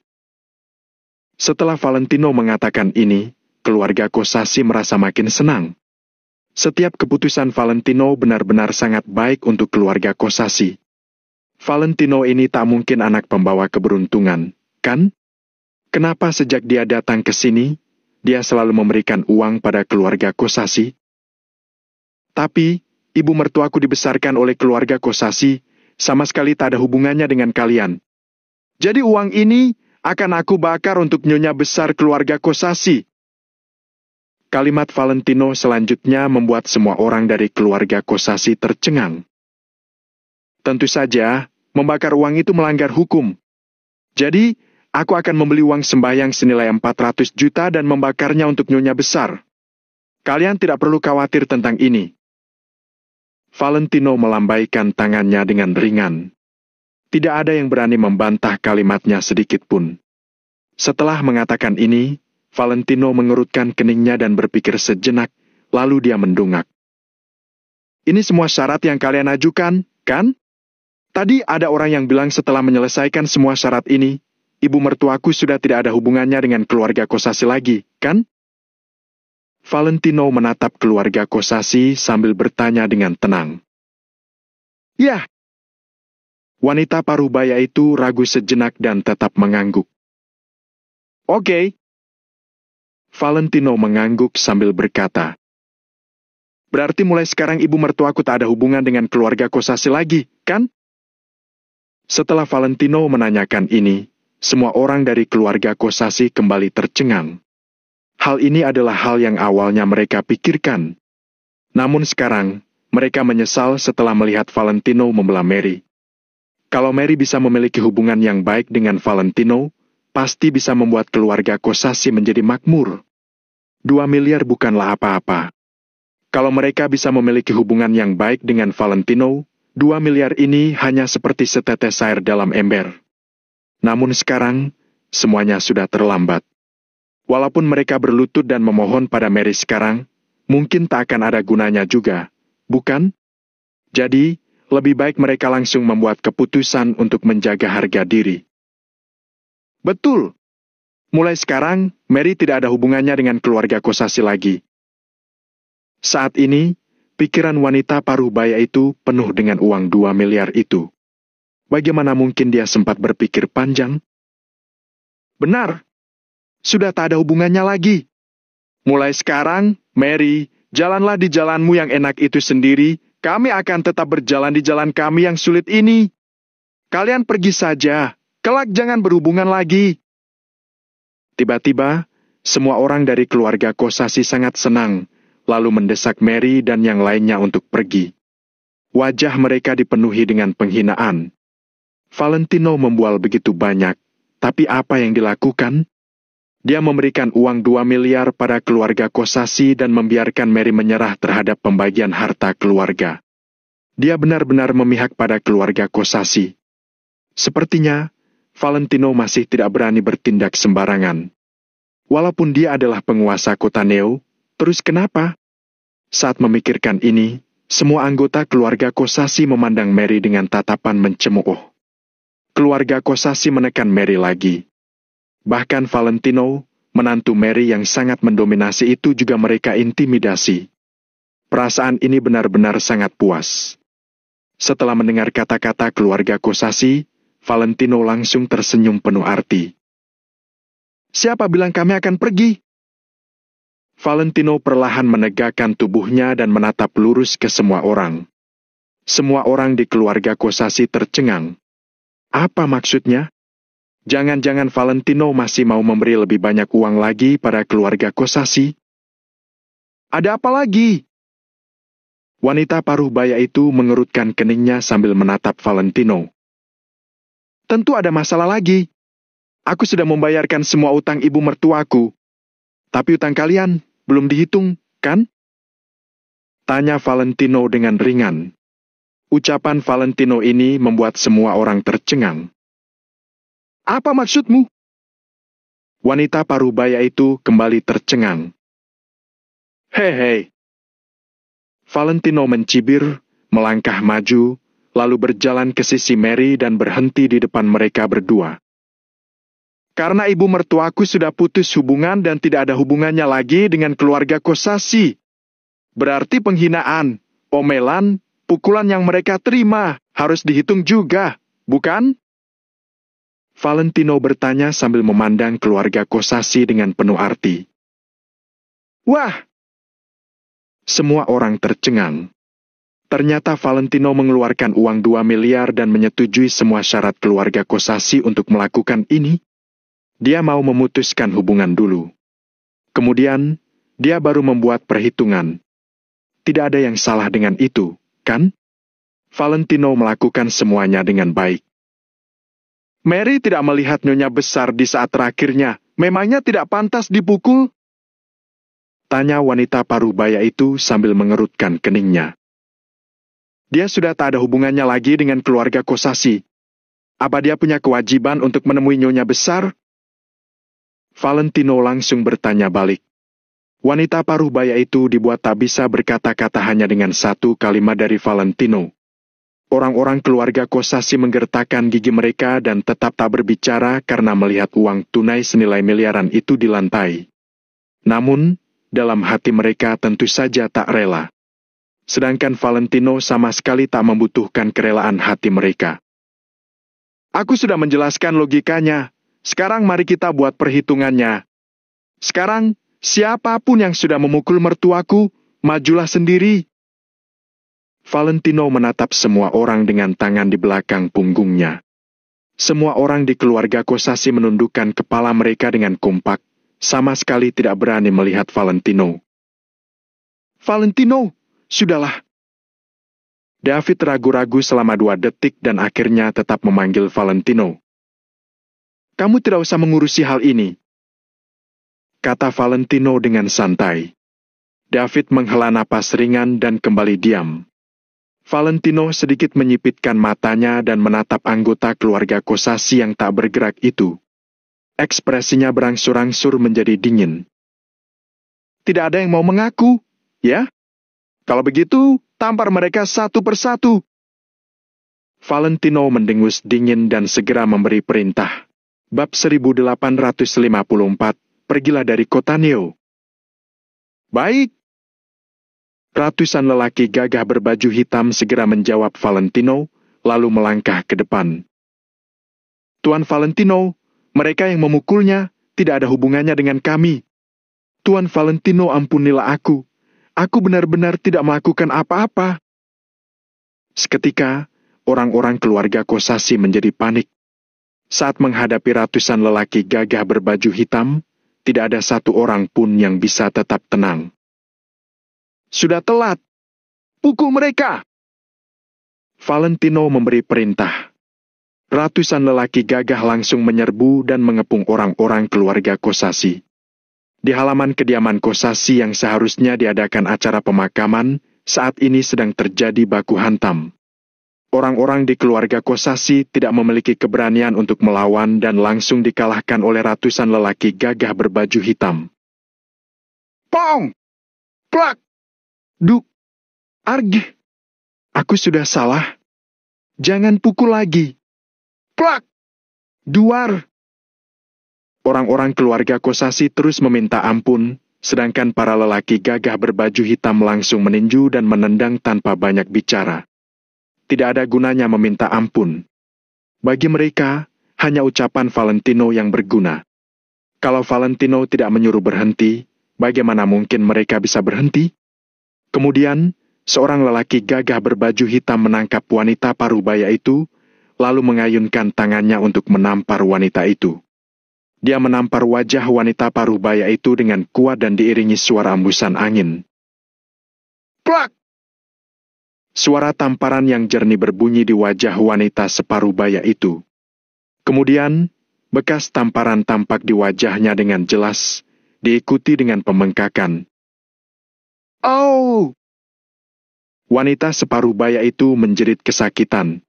Setelah Valentino mengatakan ini, keluarga Kosasi merasa makin senang. Setiap keputusan Valentino benar-benar sangat baik untuk keluarga Kosasi. Valentino ini tak mungkin anak pembawa keberuntungan, kan? Kenapa sejak dia datang ke sini, dia selalu memberikan uang pada keluarga Kosasi? Tapi, ibu mertuaku dibesarkan oleh keluarga Kosasi, sama sekali tak ada hubungannya dengan kalian. Jadi uang ini akan aku bakar untuk nyonya besar keluarga Kosasi. Kalimat Valentino selanjutnya membuat semua orang dari keluarga Kosasi tercengang. Tentu saja, membakar uang itu melanggar hukum. Jadi, aku akan membeli uang sembahyang senilai 400 juta dan membakarnya untuk nyonya besar. Kalian tidak perlu khawatir tentang ini. Valentino melambaikan tangannya dengan ringan. Tidak ada yang berani membantah kalimatnya sedikit pun. Setelah mengatakan ini, Valentino mengerutkan keningnya dan berpikir sejenak, lalu dia mendongak. Ini semua syarat yang kalian ajukan, kan? Tadi ada orang yang bilang setelah menyelesaikan semua syarat ini, ibu mertuaku sudah tidak ada hubungannya dengan keluarga Kosasi lagi, kan? Valentino menatap keluarga Kosasi sambil bertanya dengan tenang. Ya. Wanita parubaya itu ragu sejenak dan tetap mengangguk. Oke. Valentino mengangguk sambil berkata, berarti mulai sekarang ibu mertuaku tak ada hubungan dengan keluarga Kosasi lagi, kan? Setelah Valentino menanyakan ini, semua orang dari keluarga Kosasi kembali tercengang. Hal ini adalah hal yang awalnya mereka pikirkan. Namun sekarang, mereka menyesal setelah melihat Valentino membela Mary. Kalau Mary bisa memiliki hubungan yang baik dengan Valentino, pasti bisa membuat keluarga Kosasi menjadi makmur. 2 miliar bukanlah apa-apa. Kalau mereka bisa memiliki hubungan yang baik dengan Valentino, 2 miliar ini hanya seperti setetes air dalam ember. Namun sekarang, semuanya sudah terlambat. Walaupun mereka berlutut dan memohon pada Mary sekarang, mungkin tak akan ada gunanya juga, bukan? Jadi, lebih baik mereka langsung membuat keputusan untuk menjaga harga diri. Betul. Mulai sekarang, Mary tidak ada hubungannya dengan keluarga Kosasi lagi. Saat ini, pikiran wanita paruh baya itu penuh dengan uang 2 miliar itu. Bagaimana mungkin dia sempat berpikir panjang? Benar, sudah tak ada hubungannya lagi. Mulai sekarang, Mary, jalanlah di jalanmu yang enak itu sendiri. Kami akan tetap berjalan di jalan kami yang sulit ini. Kalian pergi saja, kelak jangan berhubungan lagi. Tiba-tiba, semua orang dari keluarga Kosasi sangat senang, lalu mendesak Mary dan yang lainnya untuk pergi. Wajah mereka dipenuhi dengan penghinaan. Valentino membual begitu banyak, tapi apa yang dilakukan? Dia memberikan uang 2 miliar pada keluarga Kosasi dan membiarkan Mary menyerah terhadap pembagian harta keluarga. Dia benar-benar memihak pada keluarga Kosasi. Sepertinya, Valentino masih tidak berani bertindak sembarangan. Walaupun dia adalah penguasa kota Neo, terus kenapa? Saat memikirkan ini, semua anggota keluarga Kosasi memandang Mary dengan tatapan mencemooh. Keluarga Kosasi menekan Mary lagi. Bahkan Valentino, menantu Mary yang sangat mendominasi itu juga mereka intimidasi. Perasaan ini benar-benar sangat puas. Setelah mendengar kata-kata keluarga Kosasi, Valentino langsung tersenyum penuh arti. Siapa bilang kami akan pergi? Valentino perlahan menegakkan tubuhnya dan menatap lurus ke semua orang. Semua orang di keluarga Kosasi tercengang. Apa maksudnya? Jangan-jangan Valentino masih mau memberi lebih banyak uang lagi pada keluarga Kosasi? Ada apa lagi? Wanita paruh baya itu mengerutkan keningnya sambil menatap Valentino. Tentu ada masalah lagi. Aku sudah membayarkan semua utang ibu mertuaku. Tapi utang kalian belum dihitung, kan? Tanya Valentino dengan ringan. Ucapan Valentino ini membuat semua orang tercengang. Apa maksudmu? Wanita paruh baya itu kembali tercengang. Hei. Valentino mencibir, melangkah maju, lalu berjalan ke sisi Mary dan berhenti di depan mereka berdua. Karena ibu mertuaku sudah putus hubungan dan tidak ada hubungannya lagi dengan keluarga Kosasi. Berarti penghinaan, omelan, pukulan yang mereka terima harus dihitung juga, bukan? Valentino bertanya sambil memandang keluarga Kosasi dengan penuh arti. Wah! Semua orang tercengang. Ternyata Valentino mengeluarkan uang 2 miliar dan menyetujui semua syarat keluarga Kosasi untuk melakukan ini. Dia mau memutuskan hubungan dulu. Kemudian, dia baru membuat perhitungan. Tidak ada yang salah dengan itu, kan? Valentino melakukan semuanya dengan baik. Mary tidak melihat nyonya besar di saat terakhirnya. Memangnya tidak pantas dipukul? Tanya wanita paruh baya itu sambil mengerutkan keningnya. Dia sudah tak ada hubungannya lagi dengan keluarga Kosasi. Apa dia punya kewajiban untuk menemui nyonya besar? Valentino langsung bertanya balik. Wanita paruh baya itu dibuat tak bisa berkata-kata hanya dengan satu kalimat dari Valentino. Orang-orang keluarga Kosasi menggertakkan gigi mereka dan tetap tak berbicara karena melihat uang tunai senilai miliaran itu di lantai. Namun, dalam hati mereka tentu saja tak rela. Sedangkan Valentino sama sekali tak membutuhkan kerelaan hati mereka. Aku sudah menjelaskan logikanya. Sekarang mari kita buat perhitungannya. Sekarang, siapapun yang sudah memukul mertuaku, majulah sendiri. Valentino menatap semua orang dengan tangan di belakang punggungnya. Semua orang di keluarga Kosasi menundukkan kepala mereka dengan kompak, sama sekali tidak berani melihat Valentino. Valentino, sudahlah. David ragu-ragu selama 2 detik dan akhirnya tetap memanggil Valentino. Kamu tidak usah mengurusi hal ini, kata Valentino dengan santai. David menghela napas ringan dan kembali diam. Valentino sedikit menyipitkan matanya dan menatap anggota keluarga Kosasi yang tak bergerak itu. Ekspresinya berangsur-angsur menjadi dingin. Tidak ada yang mau mengaku, ya? Kalau begitu, tampar mereka satu persatu. Valentino mendengus dingin dan segera memberi perintah. Bab 1854, pergilah dari kota Neo. Baik. Ratusan lelaki gagah berbaju hitam segera menjawab Valentino, lalu melangkah ke depan. Tuan Valentino, mereka yang memukulnya tidak ada hubungannya dengan kami. Tuan Valentino, ampunilah aku. Aku benar-benar tidak melakukan apa-apa. Seketika, orang-orang keluarga Kosasi menjadi panik. Saat menghadapi ratusan lelaki gagah berbaju hitam, tidak ada satu orang pun yang bisa tetap tenang. Sudah telat. Pukul mereka! Valentino memberi perintah. Ratusan lelaki gagah langsung menyerbu dan mengepung orang-orang keluarga Kosasi. Di halaman kediaman Kosasi yang seharusnya diadakan acara pemakaman, saat ini sedang terjadi baku hantam. Orang-orang di keluarga Kosasi tidak memiliki keberanian untuk melawan dan langsung dikalahkan oleh ratusan lelaki gagah berbaju hitam. Pong! Plak! Duk! Argih! Aku sudah salah. Jangan pukul lagi. Plak! Duar! Orang-orang keluarga Kosasi terus meminta ampun, sedangkan para lelaki gagah berbaju hitam langsung meninju dan menendang tanpa banyak bicara. Tidak ada gunanya meminta ampun. Bagi mereka, hanya ucapan Valentino yang berguna. Kalau Valentino tidak menyuruh berhenti, bagaimana mungkin mereka bisa berhenti? Kemudian, seorang lelaki gagah berbaju hitam menangkap wanita parubaya itu, lalu mengayunkan tangannya untuk menampar wanita itu. Dia menampar wajah wanita parubaya itu dengan kuat dan diiringi suara embusan angin. Plak! Suara tamparan yang jernih berbunyi di wajah wanita separubaya itu. Kemudian, bekas tamparan tampak di wajahnya dengan jelas, diikuti dengan pembengkakan. Oh! Wanita separubaya itu menjerit kesakitan.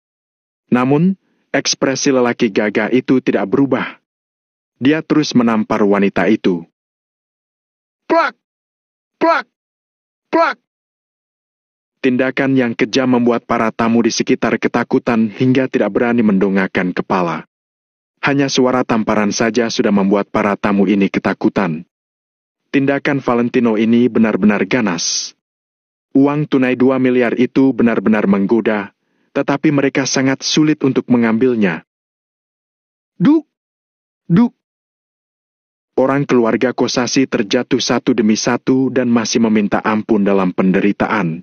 Namun, ekspresi lelaki gagah itu tidak berubah. Dia terus menampar wanita itu. Plak! Plak! Plak! Tindakan yang kejam membuat para tamu di sekitar ketakutan hingga tidak berani mendongakkan kepala. Hanya suara tamparan saja sudah membuat para tamu ini ketakutan. Tindakan Valentino ini benar-benar ganas. Uang tunai 2 miliar itu benar-benar menggoda, tetapi mereka sangat sulit untuk mengambilnya. Duk! Duk! Orang keluarga Kosasi terjatuh satu demi satu dan masih meminta ampun dalam penderitaan.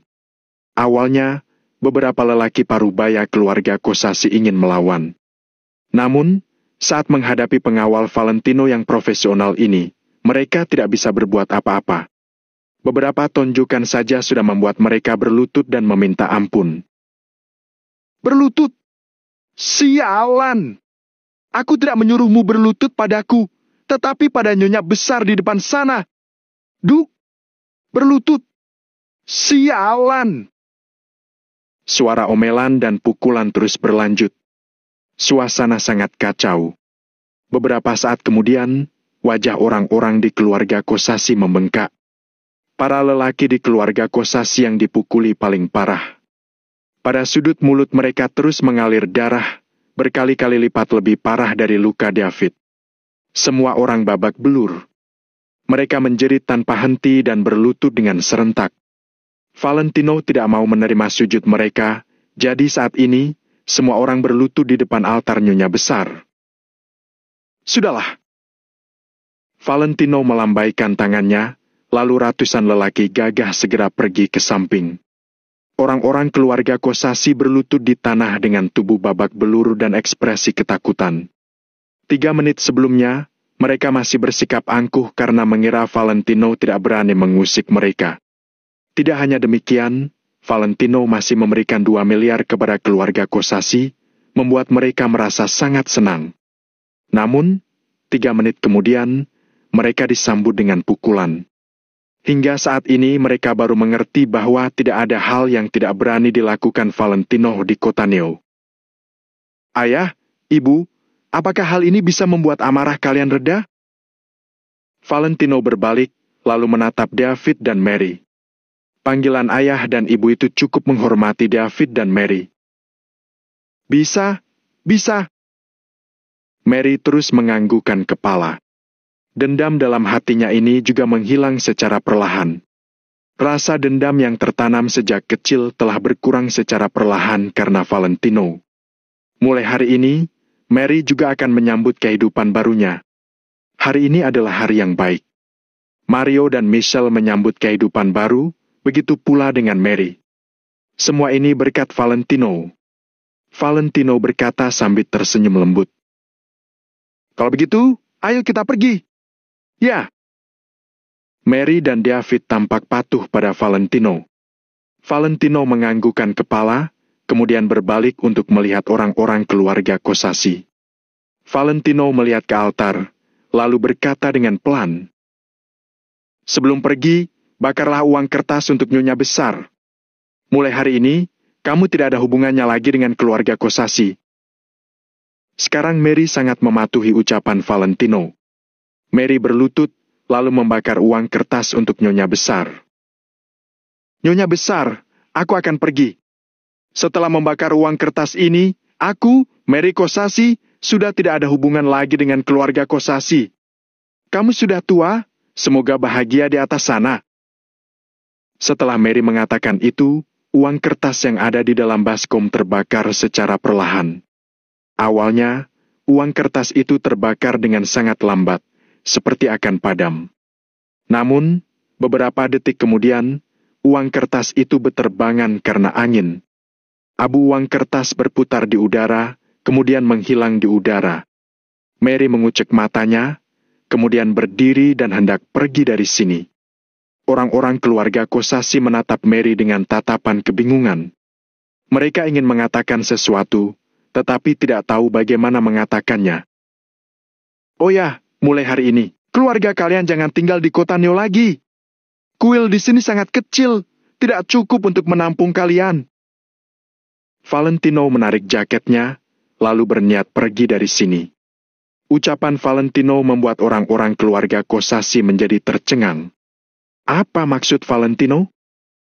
Awalnya, beberapa lelaki parubaya keluarga Kosasi ingin melawan. Namun, saat menghadapi pengawal Valentino yang profesional ini, mereka tidak bisa berbuat apa-apa. Beberapa tonjokan saja sudah membuat mereka berlutut dan meminta ampun. Berlutut? Sialan! Aku tidak menyuruhmu berlutut padaku, tetapi pada nyonya besar di depan sana. Duk! Berlutut! Sialan! Suara omelan dan pukulan terus berlanjut. Suasana sangat kacau. Beberapa saat kemudian, wajah orang-orang di keluarga Kosasi membengkak. Para lelaki di keluarga Kosasi yang dipukuli paling parah. Pada sudut mulut mereka terus mengalir darah, berkali-kali lipat lebih parah dari luka David. Semua orang babak belur. Mereka menjerit tanpa henti dan berlutut dengan serentak. Valentino tidak mau menerima sujud mereka, jadi saat ini, semua orang berlutut di depan altar nyonya besar. Sudahlah. Valentino melambaikan tangannya, lalu ratusan lelaki gagah segera pergi ke samping. Orang-orang keluarga Kosasi berlutut di tanah dengan tubuh babak belur dan ekspresi ketakutan. 3 menit sebelumnya, mereka masih bersikap angkuh karena mengira Valentino tidak berani mengusik mereka. Tidak hanya demikian, Valentino masih memberikan 2 miliar kepada keluarga Kosasi, membuat mereka merasa sangat senang. Namun, 3 menit kemudian, mereka disambut dengan pukulan. Hingga saat ini mereka baru mengerti bahwa tidak ada hal yang tidak berani dilakukan Valentino di kota Neo. Ayah, Ibu, apakah hal ini bisa membuat amarah kalian reda? Valentino berbalik, lalu menatap David dan Mary. Panggilan ayah dan ibu itu cukup menghormati David dan Mary. Bisa, bisa. Mary terus menganggukkan kepala. Dendam dalam hatinya ini juga menghilang secara perlahan. Rasa dendam yang tertanam sejak kecil telah berkurang secara perlahan karena Valentino. Mulai hari ini, Mary juga akan menyambut kehidupan barunya. Hari ini adalah hari yang baik. Mario dan Michelle menyambut kehidupan baru, begitu pula dengan Mary. Semua ini berkat Valentino. Valentino berkata sambil tersenyum lembut. Kalau begitu, ayo kita pergi. Ya. Mary dan David tampak patuh pada Valentino. Valentino menganggukkan kepala, kemudian berbalik untuk melihat orang-orang keluarga Kosasi. Valentino melihat ke altar, lalu berkata dengan pelan, "Sebelum pergi, bakarlah uang kertas untuk Nyonya Besar. Mulai hari ini, kamu tidak ada hubungannya lagi dengan keluarga Kosasi." Sekarang Mary sangat mematuhi ucapan Valentino. Mary berlutut, lalu membakar uang kertas untuk Nyonya Besar. "Nyonya Besar, aku akan pergi. Setelah membakar uang kertas ini, aku, Mary Kosasi, sudah tidak ada hubungan lagi dengan keluarga Kosasi. Kamu sudah tua, semoga bahagia di atas sana." Setelah Mary mengatakan itu, uang kertas yang ada di dalam baskom terbakar secara perlahan. Awalnya, uang kertas itu terbakar dengan sangat lambat, seperti akan padam. Namun, beberapa detik kemudian, uang kertas itu berterbangan karena angin. Abu uang kertas berputar di udara, kemudian menghilang di udara. Mary mengucek matanya, kemudian berdiri dan hendak pergi dari sini. Orang-orang keluarga Kosasi menatap Mary dengan tatapan kebingungan. Mereka ingin mengatakan sesuatu, tetapi tidak tahu bagaimana mengatakannya. "Oh ya, mulai hari ini, keluarga kalian jangan tinggal di kota Neo lagi. Kuil di sini sangat kecil, tidak cukup untuk menampung kalian." Valentino menarik jaketnya, lalu berniat pergi dari sini. Ucapan Valentino membuat orang-orang keluarga Kosasi menjadi tercengang. Apa maksud Valentino?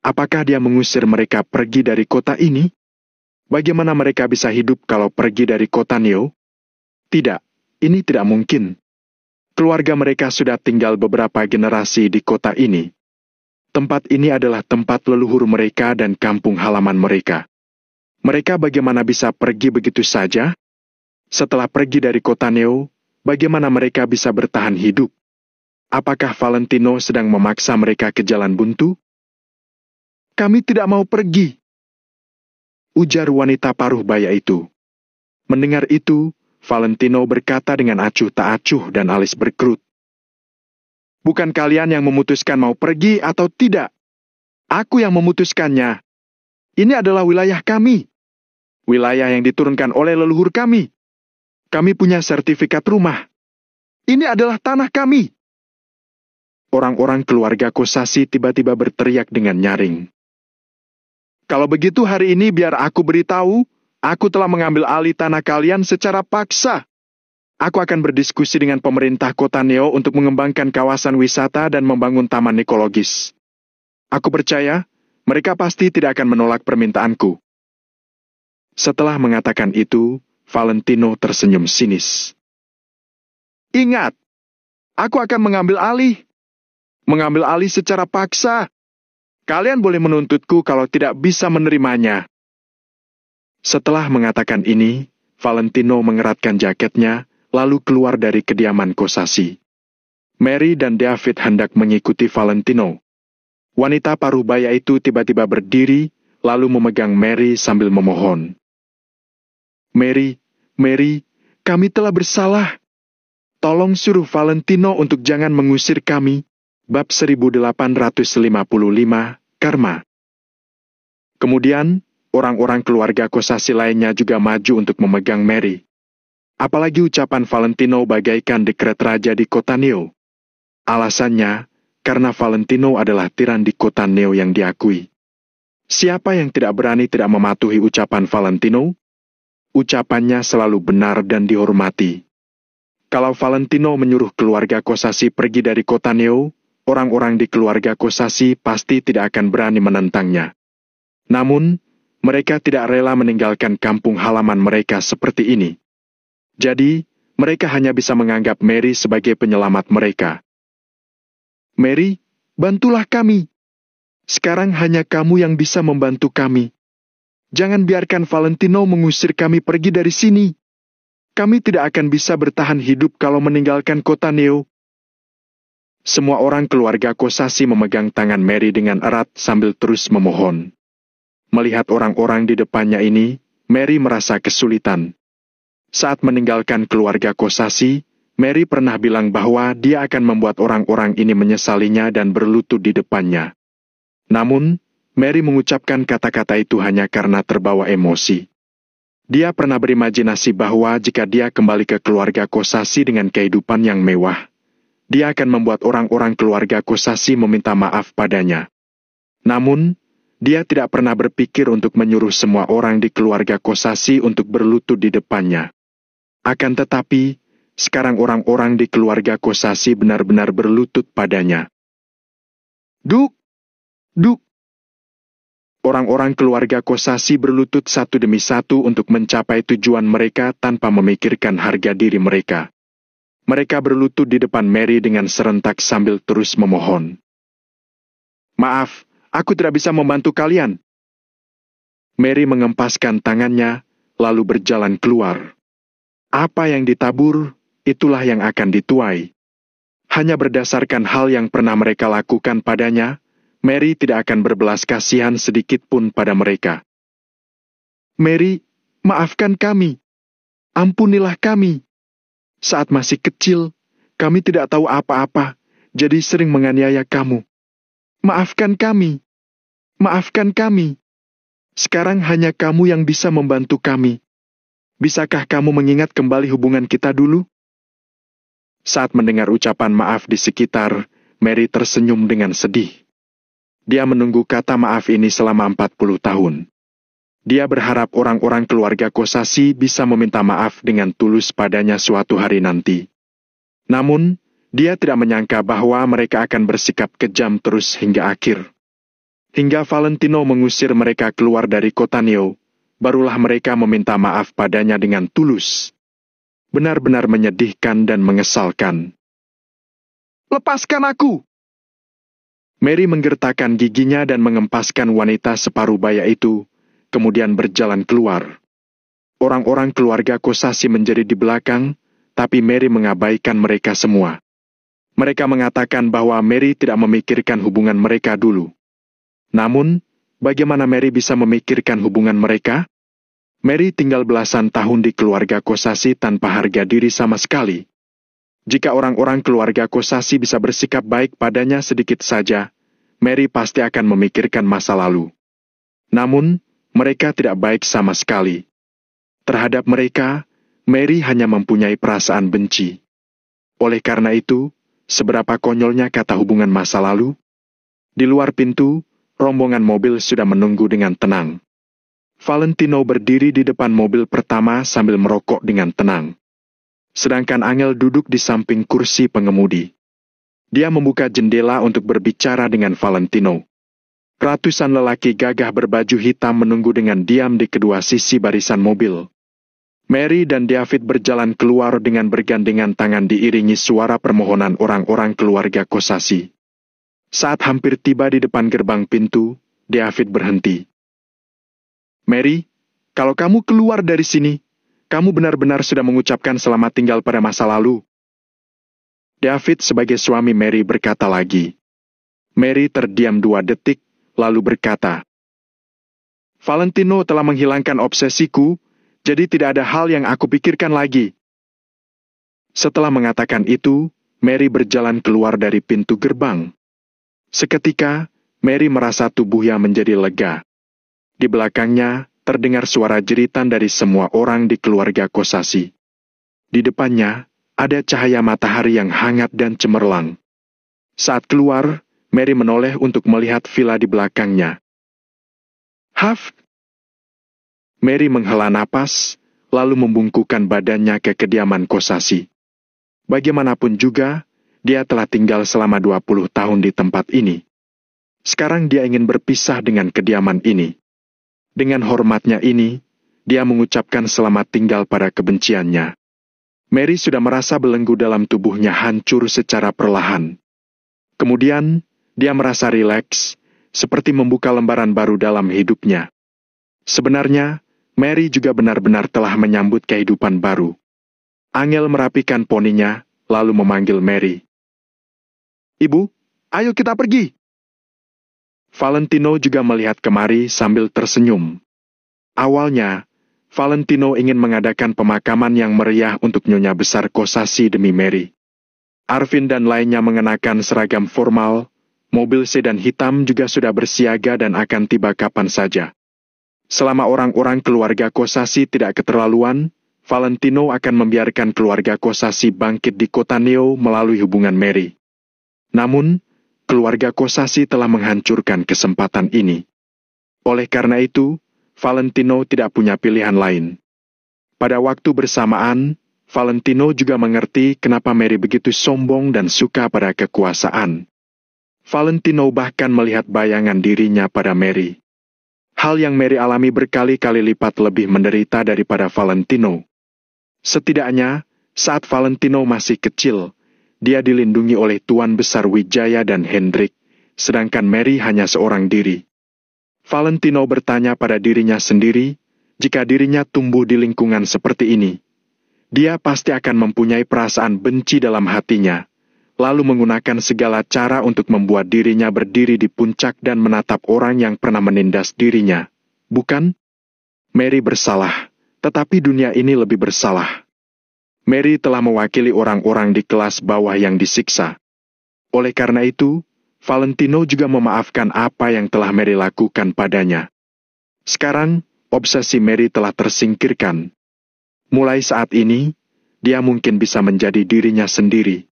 Apakah dia mengusir mereka pergi dari kota ini? Bagaimana mereka bisa hidup kalau pergi dari kota Neo? Tidak, ini tidak mungkin. Keluarga mereka sudah tinggal beberapa generasi di kota ini. Tempat ini adalah tempat leluhur mereka dan kampung halaman mereka. Mereka bagaimana bisa pergi begitu saja? Setelah pergi dari kota Neo, bagaimana mereka bisa bertahan hidup? Apakah Valentino sedang memaksa mereka ke jalan buntu? "Kami tidak mau pergi," ujar wanita paruh baya itu. Mendengar itu, Valentino berkata dengan acuh tak acuh dan alis berkerut. "Bukan kalian yang memutuskan mau pergi atau tidak. Aku yang memutuskannya. Ini adalah wilayah kami. Wilayah yang diturunkan oleh leluhur kami. Kami punya sertifikat rumah. Ini adalah tanah kami." Orang-orang keluarga Kosasi tiba-tiba berteriak dengan nyaring. "Kalau begitu hari ini biar aku beritahu, aku telah mengambil alih tanah kalian secara paksa. Aku akan berdiskusi dengan pemerintah kota Neo untuk mengembangkan kawasan wisata dan membangun taman ekologis. Aku percaya, mereka pasti tidak akan menolak permintaanku." Setelah mengatakan itu, Valentino tersenyum sinis. "Ingat, aku akan mengambil alih. Mengambil alih secara paksa. Kalian boleh menuntutku kalau tidak bisa menerimanya." Setelah mengatakan ini, Valentino mengeratkan jaketnya, lalu keluar dari kediaman Kosasi. Mary dan David hendak mengikuti Valentino. Wanita paruh baya itu tiba-tiba berdiri, lalu memegang Mary sambil memohon. Mary, kami telah bersalah. Tolong suruh Valentino untuk jangan mengusir kami." Bab 1855, Karma. Kemudian, orang-orang keluarga Kosasi lainnya juga maju untuk memegang Mary. Apalagi ucapan Valentino bagaikan dekret raja di kota Neo. Alasannya, karena Valentino adalah tiran di kota Neo yang diakui. Siapa yang tidak berani tidak mematuhi ucapan Valentino? Ucapannya selalu benar dan dihormati. Kalau Valentino menyuruh keluarga Kosasi pergi dari kota Neo, orang-orang di keluarga Kosasi pasti tidak akan berani menentangnya. Namun, mereka tidak rela meninggalkan kampung halaman mereka seperti ini. Jadi, mereka hanya bisa menganggap Mary sebagai penyelamat mereka. "Mary, bantulah kami. Sekarang hanya kamu yang bisa membantu kami. Jangan biarkan Valentino mengusir kami pergi dari sini. Kami tidak akan bisa bertahan hidup kalau meninggalkan kota Neo. Semua orang keluarga Kosasi memegang tangan Mary dengan erat sambil terus memohon. Melihat orang-orang di depannya ini, Mary merasa kesulitan. Saat meninggalkan keluarga Kosasi, Mary pernah bilang bahwa dia akan membuat orang-orang ini menyesalinya dan berlutut di depannya. Namun, Mary mengucapkan kata-kata itu hanya karena terbawa emosi. Dia pernah berimajinasi bahwa jika dia kembali ke keluarga Kosasi dengan kehidupan yang mewah, dia akan membuat orang-orang keluarga Kosasi meminta maaf padanya. Namun, dia tidak pernah berpikir untuk menyuruh semua orang di keluarga Kosasi untuk berlutut di depannya. Akan tetapi, sekarang orang-orang di keluarga Kosasi benar-benar berlutut padanya. Duk! Duk! Orang-orang keluarga Kosasi berlutut satu demi satu untuk mencapai tujuan mereka tanpa memikirkan harga diri mereka. Mereka berlutut di depan Mary dengan serentak sambil terus memohon. Maaf, aku tidak bisa membantu kalian. Mary mengempaskan tangannya, lalu berjalan keluar. Apa yang ditabur, itulah yang akan dituai. Hanya berdasarkan hal yang pernah mereka lakukan padanya, Mary tidak akan berbelas kasihan sedikit pun pada mereka. Mary, maafkan kami. Ampunilah kami. Saat masih kecil, kami tidak tahu apa-apa, jadi sering menganiaya kamu. Maafkan kami. Maafkan kami. Sekarang hanya kamu yang bisa membantu kami. Bisakah kamu mengingat kembali hubungan kita dulu? Saat mendengar ucapan maaf di sekitar, Mary tersenyum dengan sedih. Dia menunggu kata maaf ini selama 40 tahun. Dia berharap orang-orang keluarga Kosasi bisa meminta maaf dengan tulus padanya suatu hari nanti. Namun, dia tidak menyangka bahwa mereka akan bersikap kejam terus hingga akhir. Hingga Valentino mengusir mereka keluar dari kota Neo, barulah mereka meminta maaf padanya dengan tulus. Benar-benar menyedihkan dan mengesalkan. Lepaskan aku! Mary menggertakkan giginya dan mengempaskan wanita separuh baya itu, kemudian berjalan keluar. Orang-orang keluarga Kosasi menjadi di belakang, tapi Mary mengabaikan mereka semua. Mereka mengatakan bahwa Mary tidak memikirkan hubungan mereka dulu. Namun, bagaimana Mary bisa memikirkan hubungan mereka? Mary tinggal belasan tahun di keluarga Kosasi tanpa harga diri sama sekali. Jika orang-orang keluarga Kosasi bisa bersikap baik padanya sedikit saja, Mary pasti akan memikirkan masa lalu. Namun, mereka tidak baik sama sekali. Terhadap mereka, Mary hanya mempunyai perasaan benci. Oleh karena itu, seberapa konyolnya kata hubungan masa lalu? Di luar pintu, rombongan mobil sudah menunggu dengan tenang. Valentino berdiri di depan mobil pertama sambil merokok dengan tenang. Sedangkan Angel duduk di samping kursi pengemudi. Dia membuka jendela untuk berbicara dengan Valentino. Ratusan lelaki gagah berbaju hitam menunggu dengan diam di kedua sisi barisan mobil. Mary dan David berjalan keluar dengan bergandengan tangan diiringi suara permohonan orang-orang keluarga Kosasi. Saat hampir tiba di depan gerbang pintu, David berhenti. Mary, kalau kamu keluar dari sini, kamu benar-benar sudah mengucapkan selamat tinggal pada masa lalu. David sebagai suami Mary berkata lagi. Mary terdiam 2 detik, lalu berkata, Valentino telah menghilangkan obsesiku, jadi tidak ada hal yang aku pikirkan lagi. Setelah mengatakan itu, Mary berjalan keluar dari pintu gerbang. Seketika, Mary merasa tubuhnya menjadi lega. Di belakangnya, terdengar suara jeritan dari semua orang di keluarga Kosasi. Di depannya, ada cahaya matahari yang hangat dan cemerlang. Saat keluar, Mary menoleh untuk melihat villa di belakangnya. Haf! Mary menghela napas, lalu membungkukkan badannya ke kediaman Kosasi. Bagaimanapun juga, dia telah tinggal selama 20 tahun di tempat ini. Sekarang dia ingin berpisah dengan kediaman ini. Dengan hormatnya ini, dia mengucapkan selamat tinggal pada kebenciannya. Mary sudah merasa belenggu dalam tubuhnya hancur secara perlahan. Kemudian, dia merasa rileks, seperti membuka lembaran baru dalam hidupnya. Sebenarnya, Mary juga benar-benar telah menyambut kehidupan baru. Angel merapikan poninya, lalu memanggil Mary. "Ibu, ayo kita pergi." Valentino juga melihat kemari sambil tersenyum. Awalnya, Valentino ingin mengadakan pemakaman yang meriah untuk nyonya besar Kosasi demi Mary. Arvin dan lainnya mengenakan seragam formal, mobil sedan hitam juga sudah bersiaga dan akan tiba kapan saja. Selama orang-orang keluarga Kosasi tidak keterlaluan, Valentino akan membiarkan keluarga Kosasi bangkit di kota Neo melalui hubungan Mary. Namun, keluarga Kosasi telah menghancurkan kesempatan ini. Oleh karena itu, Valentino tidak punya pilihan lain. Pada waktu bersamaan, Valentino juga mengerti kenapa Mary begitu sombong dan suka pada kekuasaan. Valentino bahkan melihat bayangan dirinya pada Mary. Hal yang Mary alami berkali-kali lipat lebih menderita daripada Valentino. Setidaknya, saat Valentino masih kecil, dia dilindungi oleh Tuan Besar Wijaya dan Hendrik, sedangkan Mary hanya seorang diri. Valentino bertanya pada dirinya sendiri, jika dirinya tumbuh di lingkungan seperti ini, dia pasti akan mempunyai perasaan benci dalam hatinya, lalu menggunakan segala cara untuk membuat dirinya berdiri di puncak dan menatap orang yang pernah menindas dirinya. Bukan? Mary bersalah, tetapi dunia ini lebih bersalah. Mary telah mewakili orang-orang di kelas bawah yang disiksa. Oleh karena itu, Valentino juga memaafkan apa yang telah Mary lakukan padanya. Sekarang, obsesi Mary telah tersingkirkan. Mulai saat ini, dia mungkin bisa menjadi dirinya sendiri.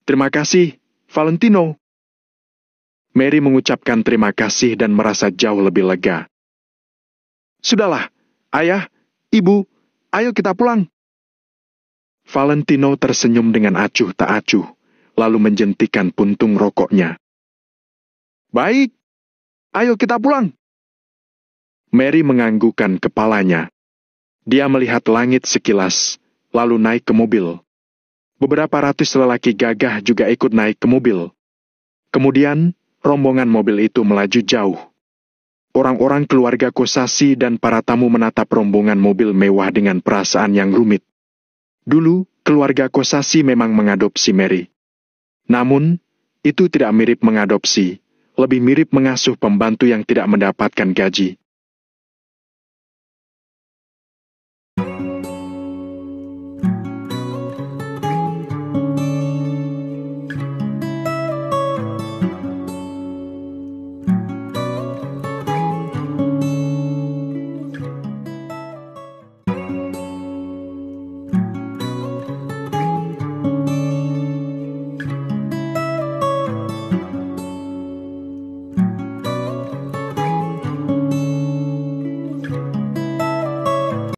"Terima kasih, Valentino." Mary mengucapkan terima kasih dan merasa jauh lebih lega. "Sudahlah, ayah, ibu, ayo kita pulang." Valentino tersenyum dengan acuh tak acuh, lalu menjentikan puntung rokoknya. "Baik, ayo kita pulang." Mary menganggukkan kepalanya. Dia melihat langit sekilas, lalu naik ke mobil. Beberapa ratus lelaki gagah juga ikut naik ke mobil. Kemudian, rombongan mobil itu melaju jauh. Orang-orang keluarga Kosasi dan para tamu menatap rombongan mobil mewah dengan perasaan yang rumit. Dulu, keluarga Kosasi memang mengadopsi Mary. Namun, itu tidak mirip mengadopsi, lebih mirip mengasuh pembantu yang tidak mendapatkan gaji.